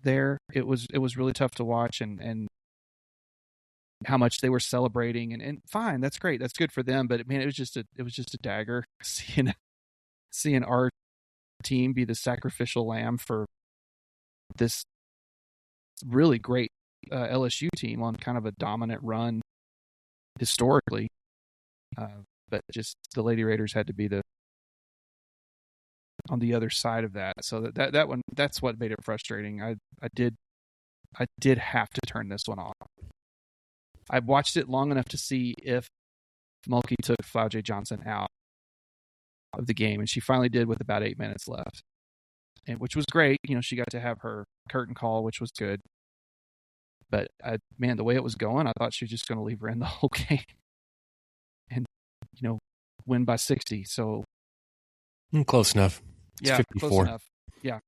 there. It was really tough to watch, and how much they were celebrating, and fine, that's great, that's good for them. But man, it was just a dagger seeing our team be the sacrificial lamb for this really great LSU team on kind of a dominant run historically. But just the Lady Raiders had to be on the other side of that. So that one, that's what made it frustrating. I did have to turn this one off. I watched it long enough to see if Mulkey took Flau'jae Johnson out of the game, and she finally did with about 8 minutes left, and which was great. She got to have her curtain call, which was good. But man, the way it was going, I thought she was just going to leave her in the whole game, and win by 60. So close enough. It's 54. Close enough. Yeah,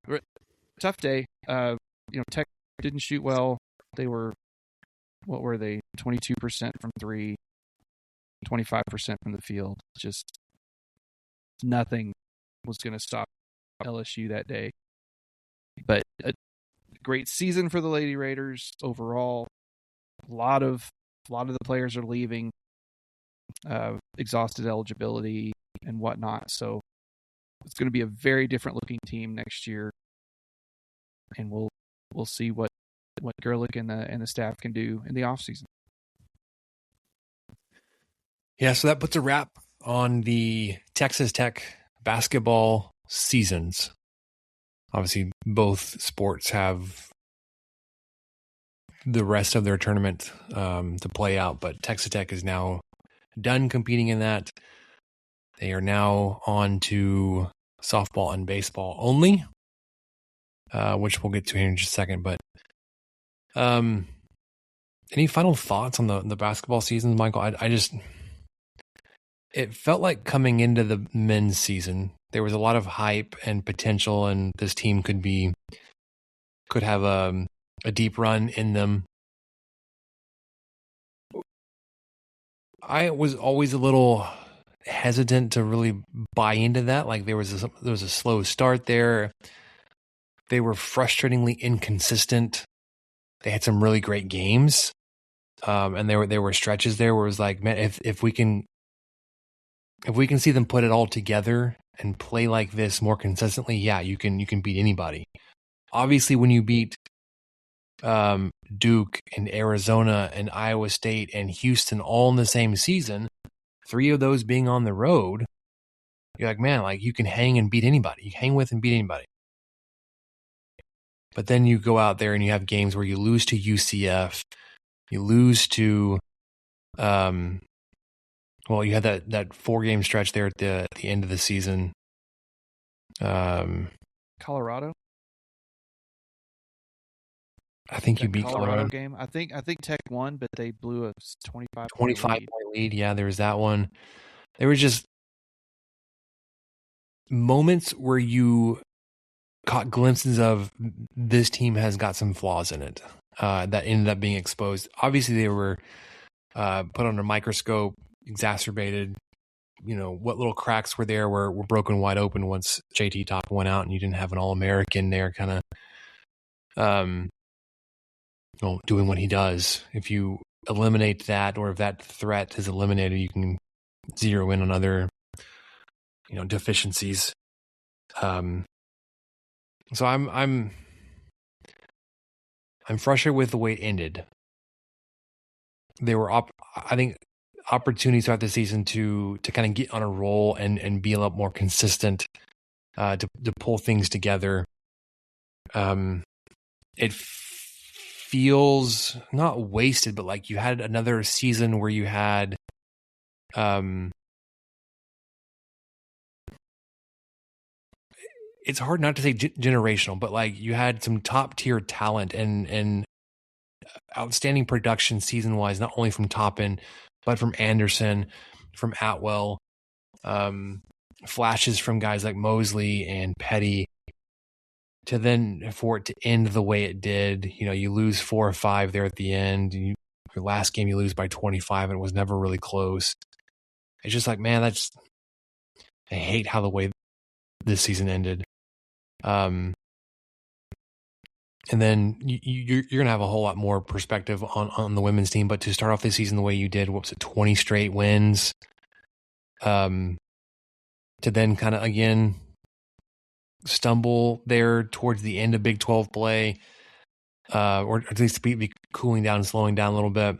tough day. Tech didn't shoot well. They were, what were they? 22% from three, 25% from the field. Just nothing was going to stop LSU that day. But a great season for the Lady Raiders overall. A lot of the players are leaving, exhausted eligibility and whatnot. So it's going to be a very different looking team next year, and we'll see what Gerlich and the staff can do in the offseason. Yeah, so that puts a wrap on the Texas Tech basketball seasons. Obviously, both sports have the rest of their tournament to play out, but Texas Tech is now done competing in that. They are now on to softball and baseball only, which we'll get to here in just a second. But any final thoughts on the basketball season, Michael? It felt like coming into the men's season, there was a lot of hype and potential, and this team could have a deep run in them. I was always a little hesitant to really buy into that. Like there was a slow start there. They were frustratingly inconsistent. They had some really great games, and there were stretches there where it was like, man, if we can see them put it all together and play like this more consistently, yeah, you can beat anybody. Obviously, when you beat Duke and Arizona and Iowa State and Houston all in the same season, 3 of those being on the road, you're like, man, like you can hang and beat anybody. You hang with and beat anybody. But then you go out there and you have games where you lose to UCF, you lose to, you had that 4-game stretch there at the end of the season. Colorado. I think you beat Colorado game. I think Tech won, but they blew a 25 point lead. Yeah, there was that one. There was just moments where you caught glimpses of this team has got some flaws in it that ended up being exposed. Obviously, they were put under a microscope, exacerbated. What little cracks were there were broken wide open once JT Top went out and you didn't have an All-American there kind of doing what he does. If you eliminate that, or if that threat is eliminated, you can zero in on other, deficiencies. So I'm frustrated with the way it ended. There were, I think, opportunities throughout the season to kind of get on a roll and be a lot more consistent, to pull things together. It feels not wasted, but like you had another season where you had it's hard not to say generational, but like you had some top tier talent and outstanding production season wise, not only from Toppin, but from Anderson, from Atwell, flashes from guys like Mosley and Petty, to then for it to end the way it did. You lose 4 or 5 there at the end. Your last game you lose by 25, and it was never really close. It's just like, man, I hate how the way this season ended. And then you're going to have a whole lot more perspective on the women's team, but to start off this season the way you did, 20 straight wins, to then kind of again stumble there towards the end of Big 12 play, or at least be cooling down and slowing down a little bit,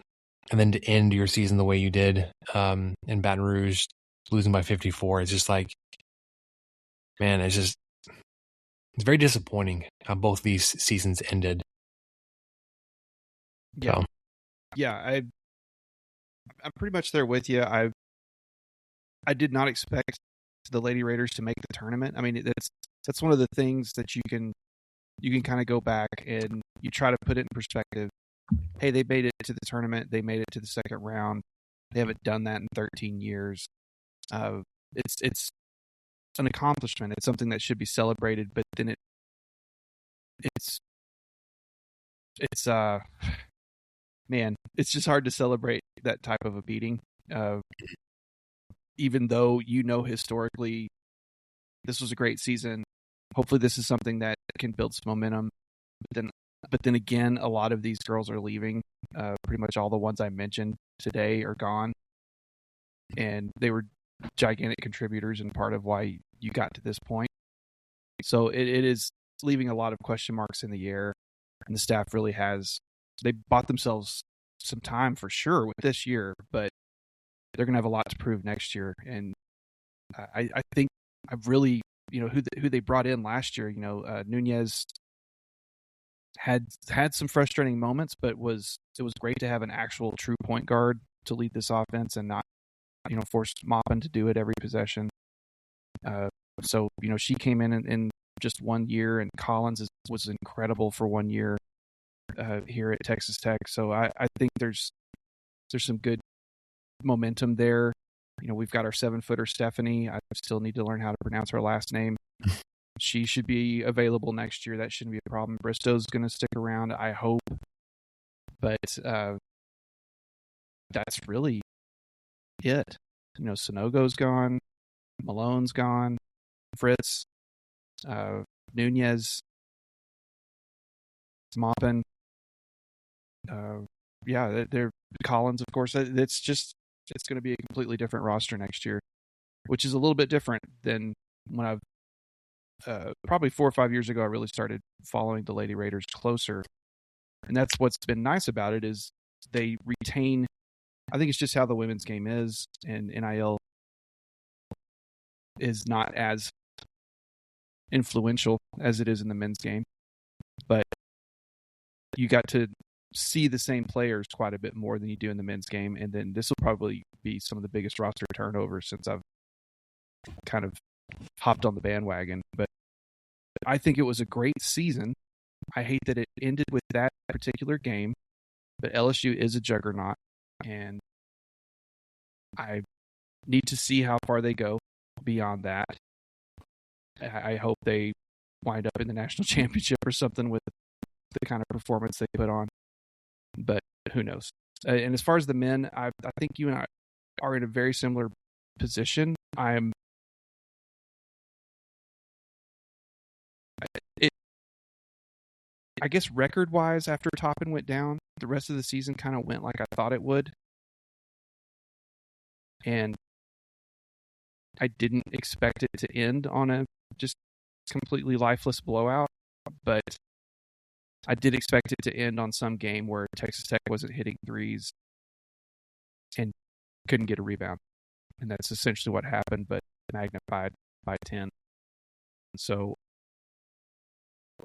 and then to end your season the way you did in Baton Rouge, losing by 54. It's just like, man, it's very disappointing how both these seasons ended. Yeah. So. Yeah. I'm pretty much there with you. I did not expect the Lady Raiders to make the tournament. I mean, that's one of the things that you can kind of go back and you try to put it in perspective. Hey, they made it to the tournament. They made it to the second round. They haven't done that in 13 years. It's an accomplishment. It's something that should be celebrated. But then man, it's just hard to celebrate that type of a beating. Even though historically this was a great season. Hopefully this is something that can build some momentum. But then again, a lot of these girls are leaving. Pretty much all the ones I mentioned today are gone. And they were gigantic contributors and part of why you got to this point. So it is leaving a lot of question marks in the air. And the staff really they bought themselves some time for sure with this year, but they're going to have a lot to prove next year. And I think I've really, who they brought in last year, Nunez had some frustrating moments, but it was great to have an actual true point guard to lead this offense and not, force Maupin to do it every possession. So, she came in just 1 year, and Collins was incredible for 1 year here at Texas Tech. So I think there's some good momentum there. We've got our 7-footer Stephanie. I still need to learn how to pronounce her last name. She should be available next year. That shouldn't be a problem. Bristow's going to stick around, I hope. But that's really it. Sonogo's gone. Malone's gone. Fritz. Nunez. Maupin. They're Collins, of course. It's going to be a completely different roster next year, which is a little bit different than when I've probably 4 or 5 years ago, I really started following the Lady Raiders closer. And that's what's been nice about it is they retain, I think it's just how the women's game is, and NIL is not as influential as it is in the men's game. But you got to see the same players quite a bit more than you do in the men's game. And then this will probably be some of the biggest roster turnovers since I've kind of hopped on the bandwagon. But I think it was a great season. I hate that it ended with that particular game, but LSU is a juggernaut, and I need to see how far they go beyond that. I hope they wind up in the national championship or something with the kind of performance they put on, but who knows? And as far as the men, I think you and I are in a very similar position. I guess record-wise, after Toppin went down, the rest of the season kind of went like I thought it would. And I didn't expect it to end on a just completely lifeless blowout, but I did expect it to end on some game where Texas Tech wasn't hitting threes and couldn't get a rebound. And that's essentially what happened, but magnified by 10. So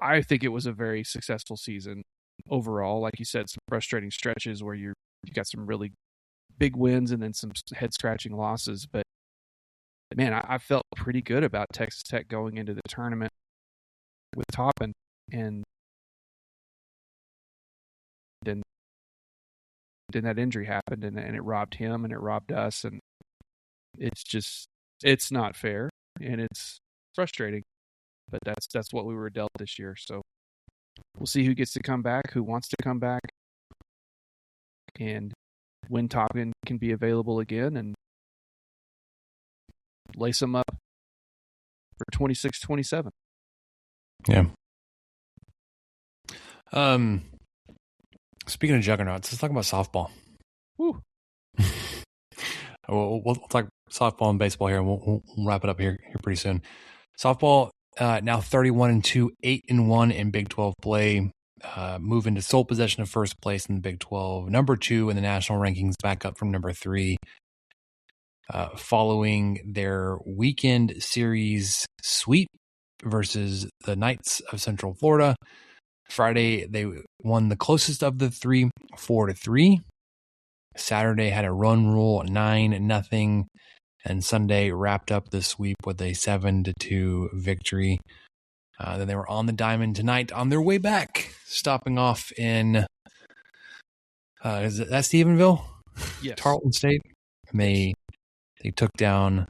I think it was a very successful season overall. Like you said, some frustrating stretches where you got some really big wins and then some head-scratching losses. But, man, I felt pretty good about Texas Tech going into the tournament with Toppin. And then that injury happened, and it robbed him and it robbed us. And it's not fair, and it's frustrating. But that's what we were dealt this year. So we'll see who gets to come back, who wants to come back, and when Toppin can be available again, and lace them up for 26-27. Yeah. Speaking of juggernauts, let's talk about softball. Woo. We'll talk softball and baseball here, and we'll wrap it up here pretty soon. Softball. Now 31-2, 8-1 in Big 12 play, move into sole possession of first place in the Big 12, number 2 in the national rankings, back up from number 3, following their weekend series sweep versus the Knights of Central Florida. Friday, they won the closest of the three, 4-3. Saturday had a run rule, 9-0, and Sunday wrapped up the sweep with a 7-2 victory. Then they were on the diamond tonight on their way back, stopping off in is that Stephenville? Yes. Tarleton State. And they took down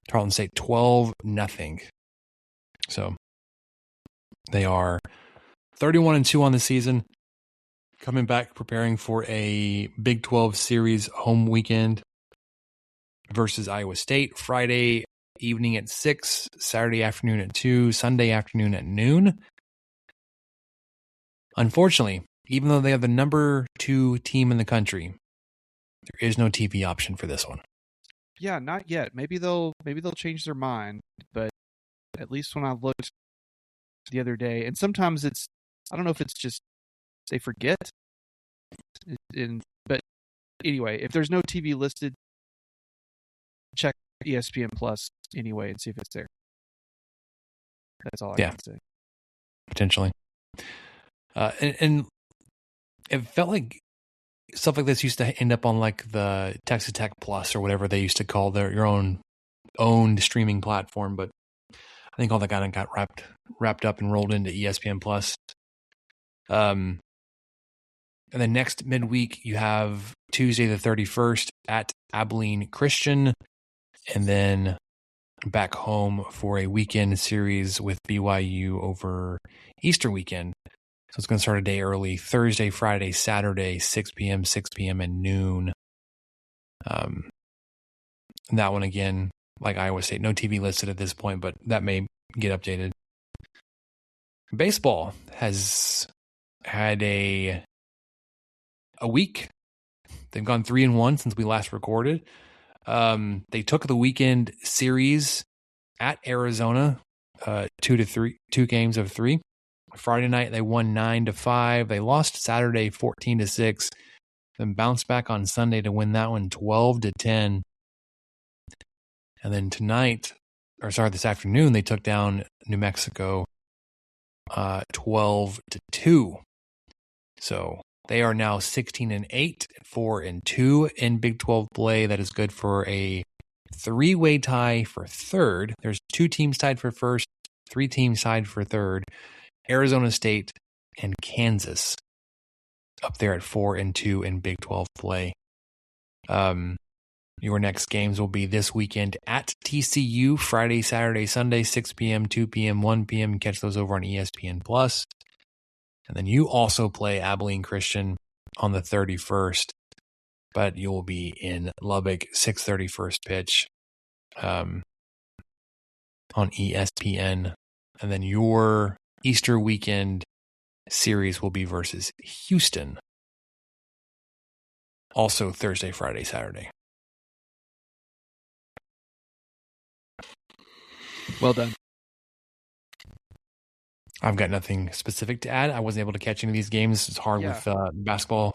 Tarleton State 12-0. So they are 31-2 on the season, coming back preparing for a Big 12 series home weekend versus Iowa State, Friday evening at 6, Saturday afternoon at 2, Sunday afternoon at noon. Unfortunately, even though they have the number 2 team in the country, there is no TV option for this one. Yeah, not yet. Maybe they'll change their mind, but at least when I looked the other day, and sometimes I don't know if it's just they forget. But anyway, if there's no TV listed, check ESPN Plus anyway and see if it's there. That's all I can say. Potentially. And it felt like stuff like this used to end up on like the Texas Tech Plus or whatever they used to call your own owned streaming platform, but I think all that kind of got wrapped up and rolled into ESPN Plus. And then next midweek you have Tuesday the 31st at Abilene Christian, and then back home for a weekend series with BYU over Easter weekend. So it's going to start a day early, Thursday, Friday, Saturday, 6 p.m., and noon. And that one, again, like Iowa State, no TV listed at this point, but that may get updated. Baseball has had a week. They've gone 3-1 since we last recorded. They took the weekend series at Arizona, 2 games of 3. Friday night, they won 9-5. They lost Saturday 14-6, then bounced back on Sunday to win that one 12-10. And then this afternoon, they took down New Mexico 12-2. So they are now 16-8, 4-2 in Big 12 play. That is good for a 3-way tie for third. There's 2 teams tied for first, 3 teams tied for third. Arizona State and Kansas up there at 4-2 in Big 12 play. Your next games will be this weekend at TCU, Friday, Saturday, Sunday, 6 p.m., 2 p.m., 1 p.m. Catch those over on ESPN Plus. And then you also play Abilene Christian on the 31st, but you will be in Lubbock, 6:30 first pitch on ESPN. And then your Easter weekend series will be versus Houston. Also Thursday, Friday, Saturday. Well done. I've got nothing specific to add. I wasn't able to catch any of these games. It's hard with basketball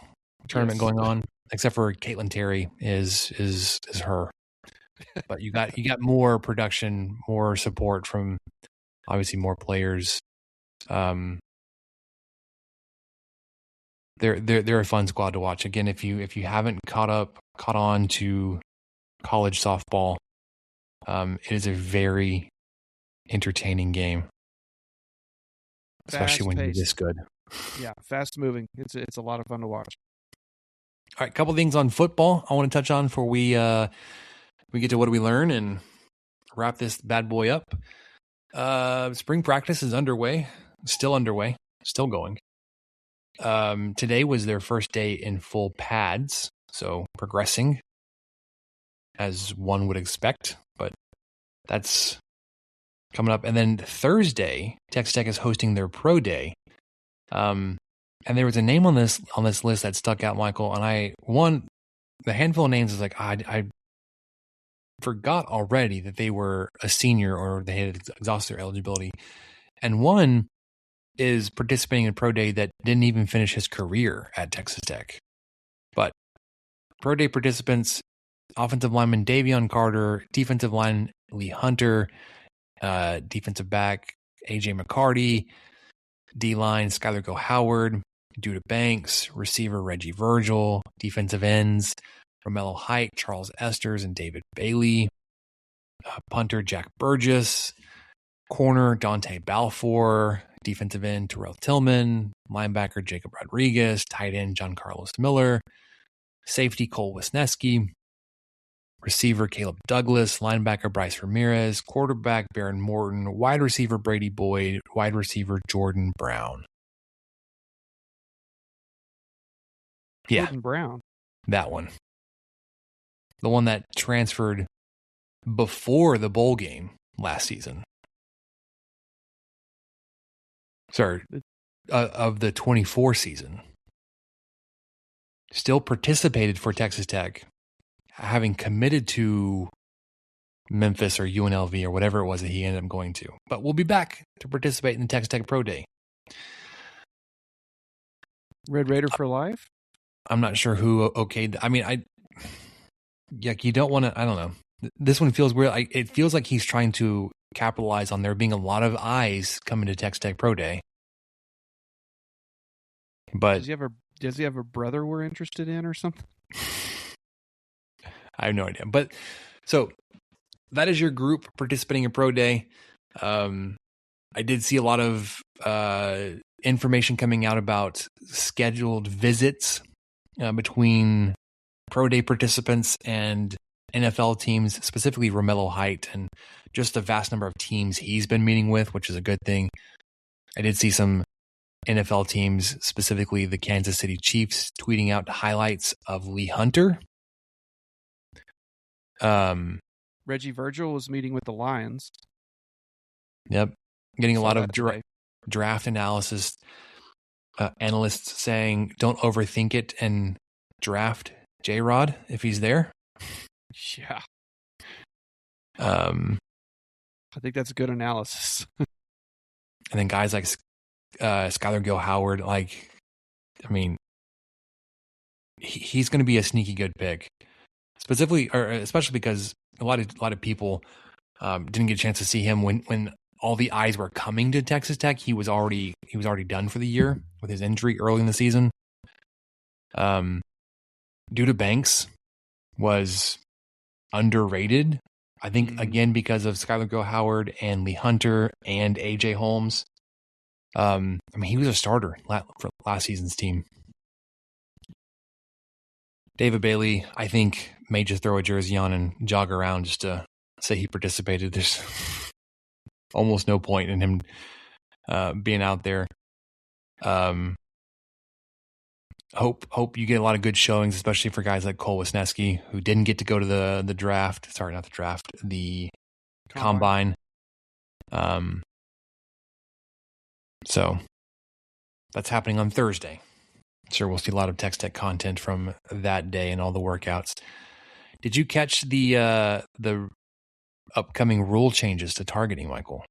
tournament going on, except for Caitlin Terry is her. But you got more production, more support from obviously more players. They're a fun squad to watch. Again, if you haven't caught on to college softball, it is a very entertaining game, especially when you're this good. Yeah, fast moving. It's a lot of fun to watch. All right, a couple things on football I want to touch on before we get to what do we learn and wrap this bad boy up. Spring practice is still going. Today was their first day in full pads, so progressing as one would expect, but that's coming up. And then Thursday, Texas Tech is hosting their pro day. And there was a name on this list that stuck out, Michael, and the handful of names is like, I forgot already that they were a senior or they had exhausted their eligibility. And one is participating in pro day that didn't even finish his career at Texas Tech. But pro day participants, offensive lineman Davion Carter, defensive line Lee Hunter, defensive back AJ McCarty, D-line Skylar Go Howard, Judah Banks, receiver Reggie Virgil, defensive ends Romello Height, Charles Esters, and David Bailey, punter Jack Burgess, corner Dante Balfour, defensive end Terrell Tillman, linebacker Jacob Rodriguez, tight end John Carlos Miller, safety Cole Wisniewski, receiver Caleb Douglas, linebacker Bryce Ramirez, quarterback Baron Morton, wide receiver Brady Boyd, wide receiver Jordan Brown. Yeah, Jordan Brown. that one. The one that transferred before the bowl game last season. Sorry, of the 24 season. Still participated for Texas Tech, having committed to Memphis or UNLV or whatever it was that he ended up going to. But we'll be back to participate in the Texas Tech Pro Day. Red Raider for life? I'm not sure who okayed. I mean, you don't want to, I don't know. This one feels weird. It feels like he's trying to capitalize on there being a lot of eyes coming to Texas Tech Pro Day. But does he have a brother we're interested in or something? I have no idea. But so that is your group participating in Pro Day. I did see a lot of information coming out about scheduled visits between Pro Day participants and NFL teams, specifically Romello Height, and just the vast number of teams he's been meeting with, which is a good thing. I did see some NFL teams, specifically the Kansas City Chiefs, tweeting out highlights of Lee Hunter. Reggie Virgil was meeting with the Lions. Yep. Getting a lot of today. draft analysis, analysts saying don't overthink it and draft J-Rod if he's there. Yeah. I think that's good analysis. And then guys like Skylar Gill Howard, like, I mean, he's going to be a sneaky good pick, specifically or especially because a lot of people didn't get a chance to see him when all the eyes were coming to Texas Tech. He was already done for the year with his injury early in the season. Judah Banks was underrated, I think, again because of Skylar Gill Howard and Lee Hunter and AJ Holmes. I mean, he was a starter for last season's team. David Bailey, I think, may just throw a jersey on and jog around just to say he participated. There's almost no point in him being out there. Hope you get a lot of good showings, especially for guys like Cole Wisniewski, who didn't get to go to the draft. Sorry, not the draft, the combine. So that's happening on Thursday. Sure, we'll see a lot of Texas Tech content from that day and all the workouts. Did you catch the upcoming rule changes to targeting, Michael?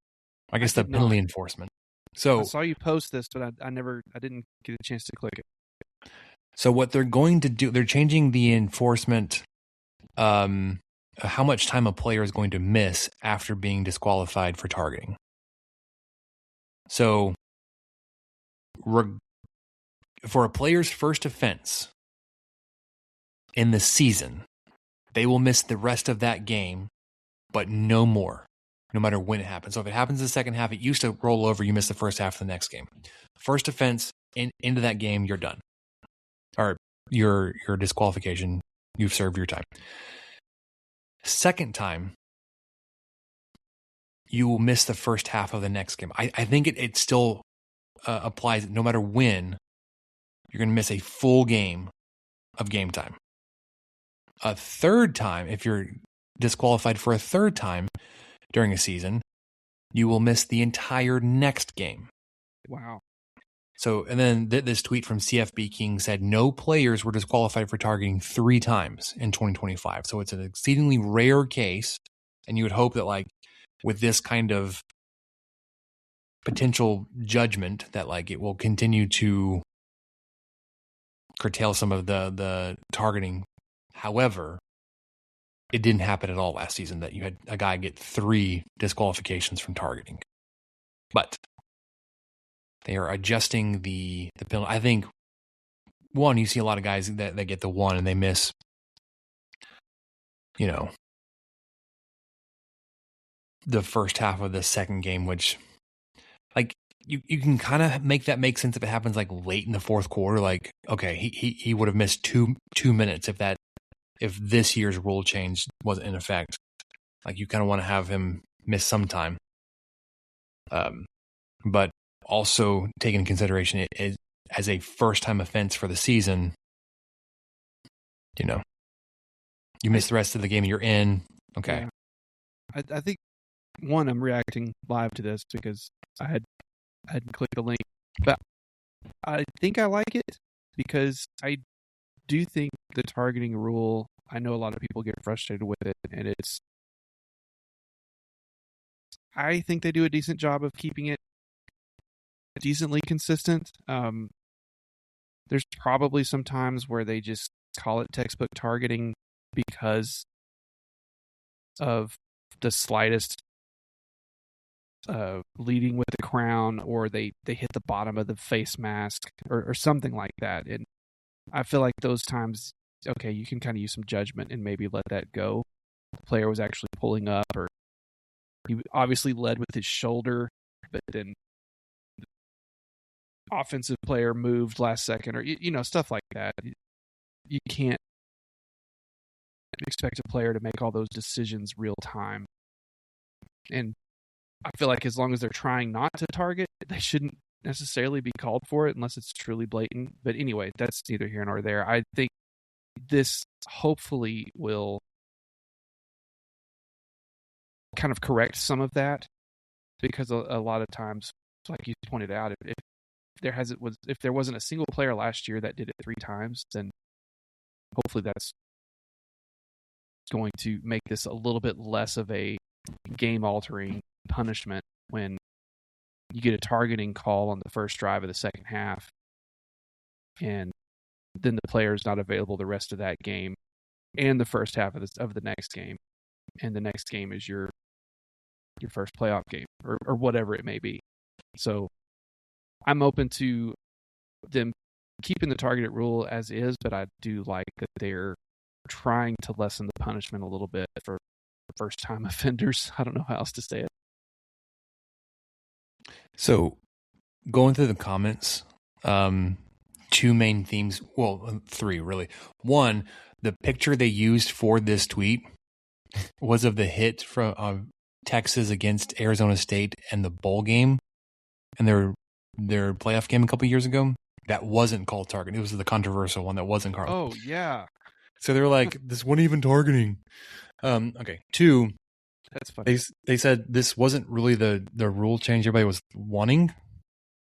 I guess the penalty enforcement. So I saw you post this, but I didn't get a chance to click it. So what they're going to do, they're changing the enforcement, how much time a player is going to miss after being disqualified for targeting. So for a player's first offense in the season, they will miss the rest of that game, but no more, no matter when it happens. So if it happens in the second half, it used to roll over, you miss the first half of the next game. First offense into that game, you're done. Or your disqualification, you've served your time. Second time, you will miss the first half of the next game. I think it still applies no matter when. You're going to miss a full game of game time. A third time, if you're disqualified for a third time during a season, you will miss the entire next game. Wow. So, and then this tweet from CFB King said, no players were disqualified for targeting 3 times in 2025. So it's an exceedingly rare case. And you would hope that, like, with this kind of potential judgment, that, like, it will continue to curtail some of the targeting. However, it didn't happen at all last season that you had a guy get 3 disqualifications from targeting. But they are adjusting the penalty. I think one, you see a lot of guys that get the one and they miss, the first half of the second game, which like you can kind of make that make sense if it happens like late in the fourth quarter. Like, okay, he would have missed two minutes if this year's rule change wasn't in effect. Like, you kind of want to have him miss some time. But also take into consideration it as a first time offense for the season. You miss the rest of the game, you're in. Okay. Yeah. I think, one, I'm reacting live to this because I had clicked the link, but I think I like it because I do think the targeting rule, I know a lot of people get frustrated with it, and I think they do a decent job of keeping it decently consistent. There's probably some times where they just call it textbook targeting because of the slightest leading with the crown, or they hit the bottom of the face mask or something like that. And I feel like those times, okay, you can kind of use some judgment and maybe let that go. The player was actually pulling up, or he obviously led with his shoulder, but then the offensive player moved last second, or stuff like that. You can't expect a player to make all those decisions real time. And I feel like as long as they're trying not to target, they shouldn't necessarily be called for it unless it's truly blatant. But anyway, that's neither here nor there. I think this hopefully will kind of correct some of that, because a lot of times, like you pointed out, if there wasn't a single player last year that did it 3 times, then hopefully that's going to make this a little bit less of a game-altering punishment when you get a targeting call on the first drive of the second half, and then the player is not available the rest of that game and the first half of the next game, and the next game is your first playoff game or whatever it may be. So I'm open to them keeping the targeted rule as is, but I do like that they're trying to lessen the punishment a little bit for first-time offenders. I don't know how else to say it. So, going through the comments, 2 main themes, well, 3 really. One, the picture they used for this tweet was of the hit from Texas against Arizona State and the bowl game and their playoff game a couple years ago. That wasn't called targeting. It was the controversial one that wasn't called. Oh, yeah. So they were like, this wasn't even targeting. Okay. 2, that's funny. They said this wasn't really the rule change everybody was wanting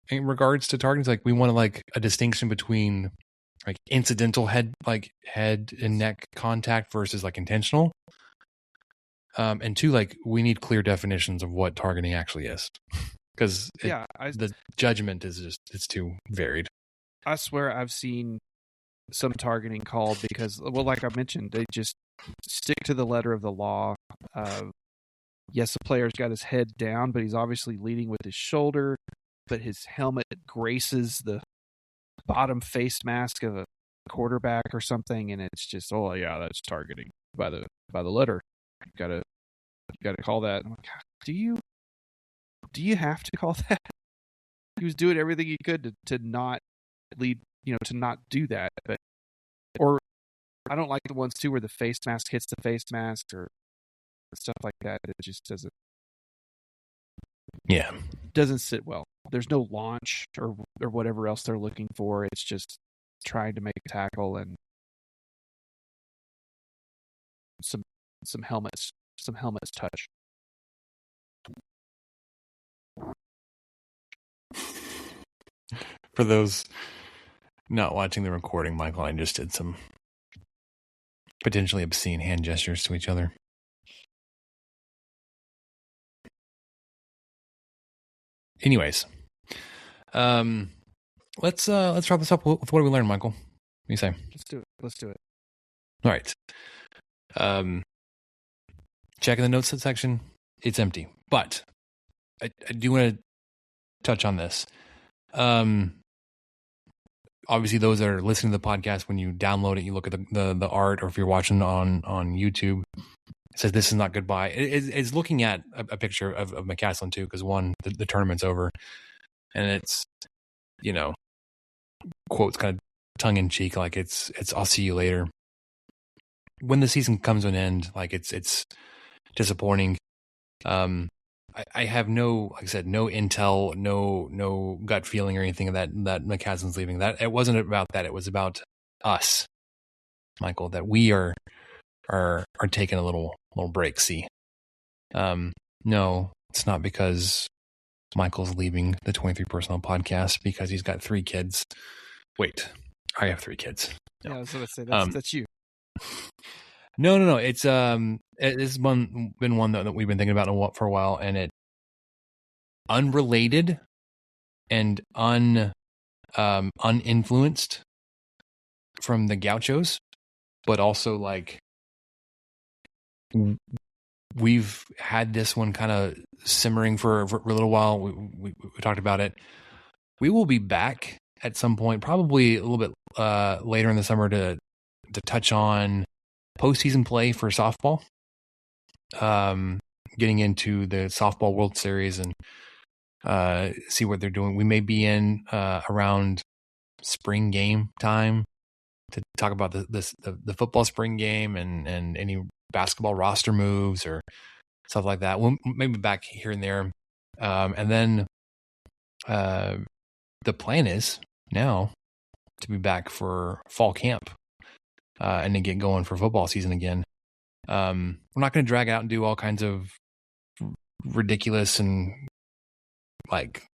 in regards to targeting. It's like, we wanted like a distinction between like incidental head and neck contact versus like intentional. And 2, like, we need clear definitions of what targeting actually is, because the judgment is it's too varied. I swear I've seen some targeting called because, well, like I mentioned, they just stick to the letter of the law. Yes, the player's got his head down, but he's obviously leading with his shoulder, but his helmet graces the bottom face mask of a quarterback or something, and it's just, oh yeah, that's targeting by the letter. You gotta call that. I'm like, do you have to call that? He was doing everything he could to not lead, to not do that. But, or I don't like the ones too where the face mask hits the face mask or stuff like that. It just doesn't sit well. There's no launch or whatever else they're looking for. It's just trying to make a tackle and some helmets touch. For those not watching the recording, Michael and I just did some potentially obscene hand gestures to each other. Anyways, let's wrap this up with what we learned, Michael. What do you say? Let's do it. All right. Check in the notes section. It's empty, but I do want to touch on this. obviously those that are listening to the podcast, when you download it, you look at the art, or if you're watching on YouTube, it says this is not goodbye. It's looking at a picture of McCasland too, because the tournament's over, and it's, you know, quotes kind of tongue in cheek, like it's I'll see you later. When the season comes to an end, like it's disappointing. I have no, like I said, no intel, no gut feeling or anything of that McCasland's leaving. That it wasn't about that. It was about us, Michael, that we are taking a little break. See, no, it's not because Michael's leaving the 23 Personnel podcast because he's got 3 kids. Wait, I have 3 kids. No. Yeah, I was going to say that's you. No. It's been one that we've been thinking about for a while, and it unrelated and uninfluenced from the Gauchos, but also like we've had this one kind of simmering for a little while. We talked about it. We will be back at some point, probably a little bit later in the summer, to touch on postseason play for softball, getting into the softball World Series and see what they're doing. We may be in around spring game time to talk about the football spring game and any basketball roster moves or stuff like that. We'll maybe back here and there, and then the plan is now to be back for fall camp. And to get going for football season again. We're not going to drag out and do all kinds of ridiculous and like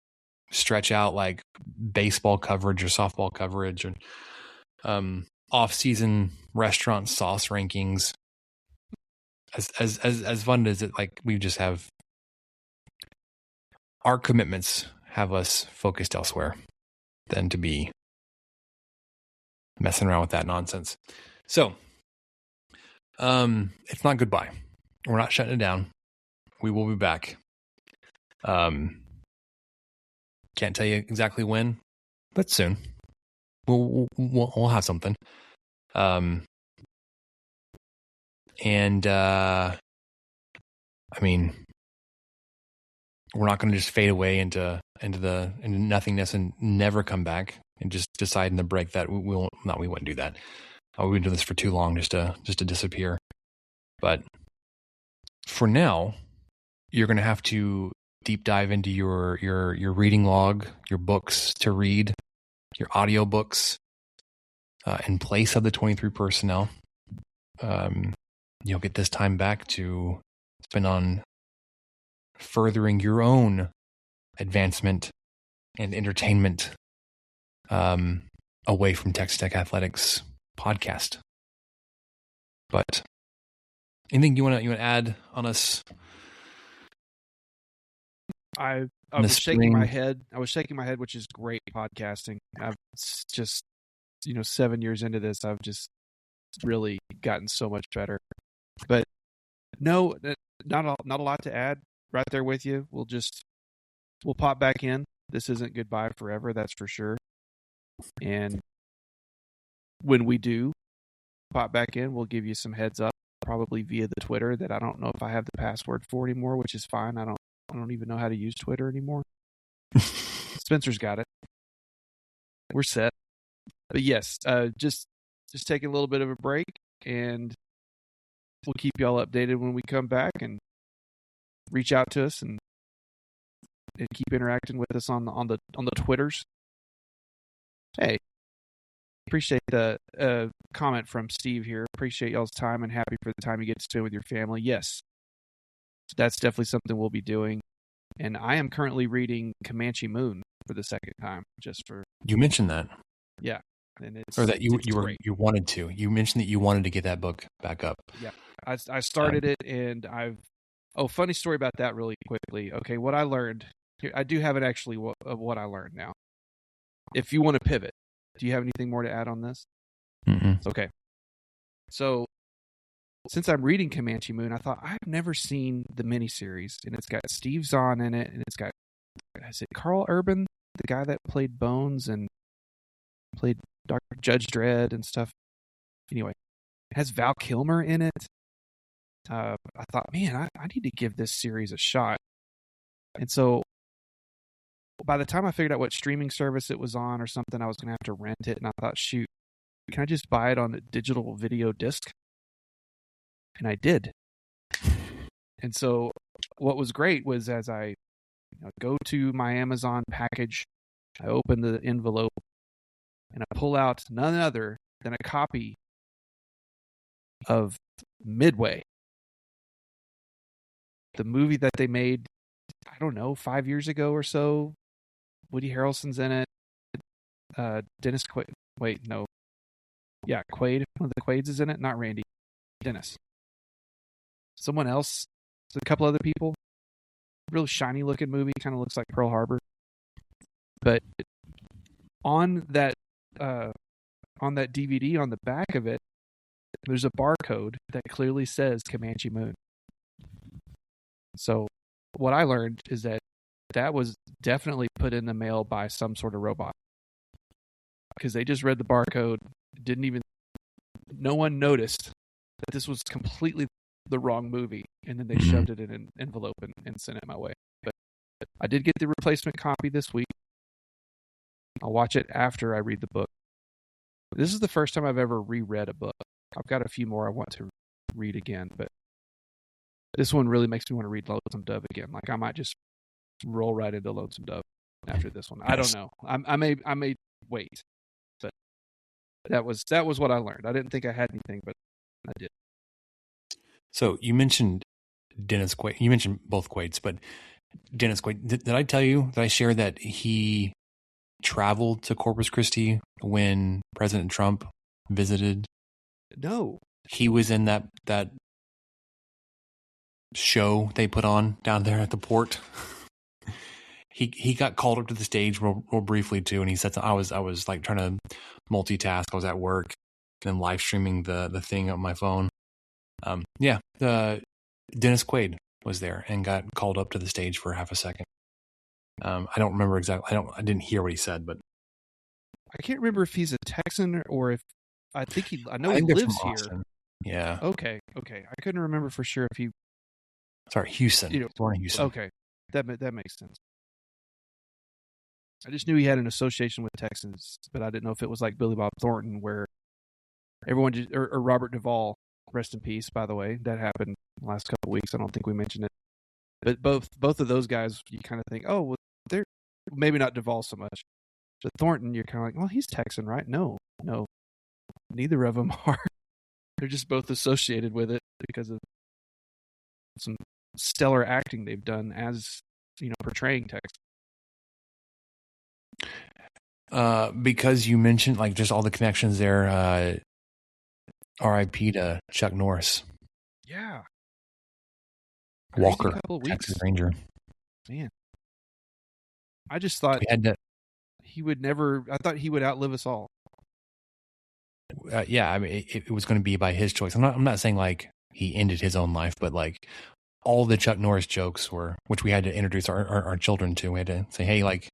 stretch out like baseball coverage or softball coverage and off-season restaurant sauce rankings. As fun as it, like, we just have our commitments have us focused elsewhere than to be messing around with that nonsense. So, it's not goodbye. We're not shutting it down. We will be back. Can't tell you exactly when, but soon. We'll have something. And I mean, we're not going to just fade away into nothingness and never come back and just decide in the break that we wouldn't do that. We've been doing this for too long just to disappear. But for now, you're going to have to deep dive into your reading log, your books to read, your audio books, in place of the 23 personnel. You'll get this time back to spend on furthering your own advancement and entertainment away from Texas Tech Athletics podcast. But anything you want to add on us? I was shaking my head. I was shaking my head, which is great podcasting. I've just, 7 years into this, I've just really gotten so much better. But no, not a lot to add. Right there with you. We'll pop back in. This isn't goodbye forever, that's for sure. And when we do pop back in, we'll give you some heads up, probably via the Twitter that I don't know if I have the password for anymore, which is fine. I don't even know how to use Twitter anymore. Spencer's got it. We're set. But yes, just taking a little bit of a break, and we'll keep y'all updated when we come back, and reach out to us and keep interacting with us on the Twitters. Hey, appreciate the comment from Steve here. Appreciate y'all's time and happy for the time you get to spend with your family. Yes, that's definitely something we'll be doing. And I am currently reading Comanche Moon for the second time. You mentioned that. Yeah. And it's, or that you wanted to. You mentioned that you wanted to get that book back up. Yeah. I started it, and funny story about that really quickly. Okay, what I learned here, I do have it actually of what I learned now. If you want to pivot, do you have anything more to add on this? Mm-mm. Okay. So, since I'm reading Comanche Moon, I thought, I've never seen the miniseries, and it's got Steve Zahn in it, and it's got, is it Carl Urban, the guy that played Bones and played Dr. Judge Dredd and stuff. Anyway, it has Val Kilmer in it. I thought, man, I need to give this series a shot. And so by the time I figured out what streaming service it was on or something, I was going to have to rent it. And I thought, shoot, can I just buy it on a digital video disc? And I did. And so what was great was as I go to my Amazon package, I open the envelope and I pull out none other than a copy of Midway, the movie that they made, I don't know, 5 years ago or so. Woody Harrelson's in it. Dennis Quaid. Wait, no. Yeah, Quaid. One of the Quaids is in it. Not Randy. Dennis. Someone else. A couple other people. Real shiny looking movie. Kind of looks like Pearl Harbor. But on that DVD, on the back of it, there's a barcode that clearly says Comanche Moon. So what I learned is that was definitely put in the mail by some sort of robot, because they just read the barcode, no one noticed that this was completely the wrong movie, and then they shoved it in an envelope and sent it my way. But I did get the replacement copy this week. I'll watch it after I read the book. This is the first time I've ever reread a book. I've got a few more I want to read again, but this one really makes me want to read Lonesome Dove again. Like I might just roll right into Lonesome Dove after this one. I don't know. I may wait, but that was what I learned. I didn't think I had anything, but I did. So you mentioned Dennis Quaid. You mentioned both Quaids, but Dennis Quaid. Did I tell you that I shared that he traveled to Corpus Christi when President Trump visited? No. He was in that show they put on down there at the port. He got called up to the stage real briefly too, and he said, I was like trying to multitask. I was at work and then live streaming the thing on my phone. Dennis Quaid was there and got called up to the stage for half a second. I don't remember exactly. I didn't hear what he said, but I can't remember if he's a Texan or if I think he lives here. Yeah. Okay. I couldn't remember for sure if he. Sorry, Houston. Born in Houston. Okay, that makes sense. I just knew he had an association with Texans, but I didn't know if it was like Billy Bob Thornton, where everyone or Robert Duvall, rest in peace, by the way. That happened the last couple of weeks. I don't think we mentioned it, but both of those guys, you kind of think, oh, well, they're maybe not Duvall so much, but Thornton, you're kind of like, well, he's Texan, right? No, neither of them are. They're just both associated with it because of some stellar acting they've done as portraying Texas. Because you mentioned like just all the connections there. R.I.P. to Chuck Norris. Yeah. Walker, Texas Ranger. Man, I just thought he would never. I thought he would outlive us all. Yeah, I mean, it was going to be by his choice. I'm not saying like he ended his own life, but like all the Chuck Norris jokes were, which we had to introduce our children to. We had to say, hey, like,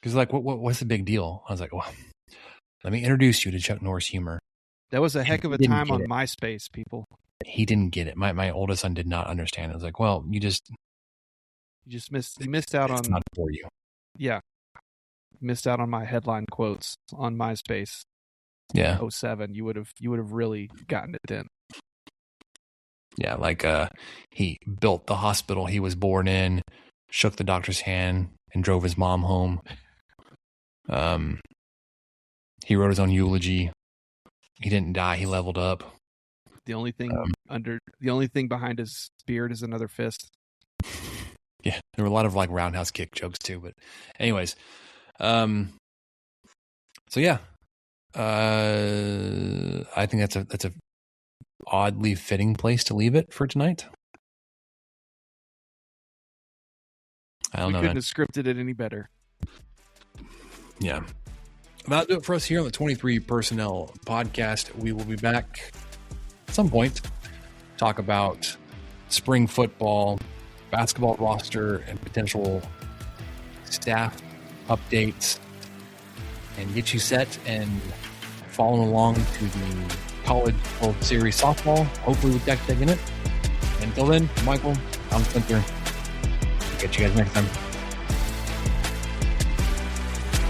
because like, what's the big deal? I was like, well, let me introduce you to Chuck Norris humor. That was a heck of a time on MySpace, people. He didn't get it. My oldest son did not understand it. I was like, well, you missed out on. It's not for you. Yeah, missed out on my headline quotes on MySpace. Yeah, 2007. You would have really gotten it then. Yeah, like he built the hospital he was born in, shook the doctor's hand, and drove his mom home. He wrote his own eulogy. He didn't die. He leveled up. The only thing behind his beard is another fist. Yeah, there were a lot of like roundhouse kick jokes too. But, anyways, so yeah, I think that's a oddly fitting place to leave it for tonight. I don't know. We couldn't have scripted it any better. Yeah. That'll do it for us here on the 23 Personnel Podcast. We will be back at some point to talk about spring football, basketball roster, and potential staff updates. and get you set and following along to the College World Series softball, hopefully with Texas Tech in it. Until then, Michael, I'm Spencer. Catch you guys next time.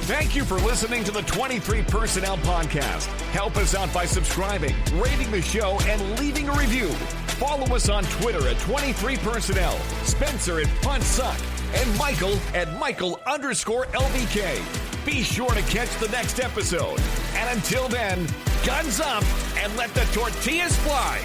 Thank you for listening to the 23 Personnel Podcast. Help us out by subscribing, rating the show, and leaving a review. Follow us on Twitter at 23 Personnel, Spencer at PuntSuck, and Michael at Michael_LVK. Be sure to catch the next episode. And until then, guns up and let the tortillas fly.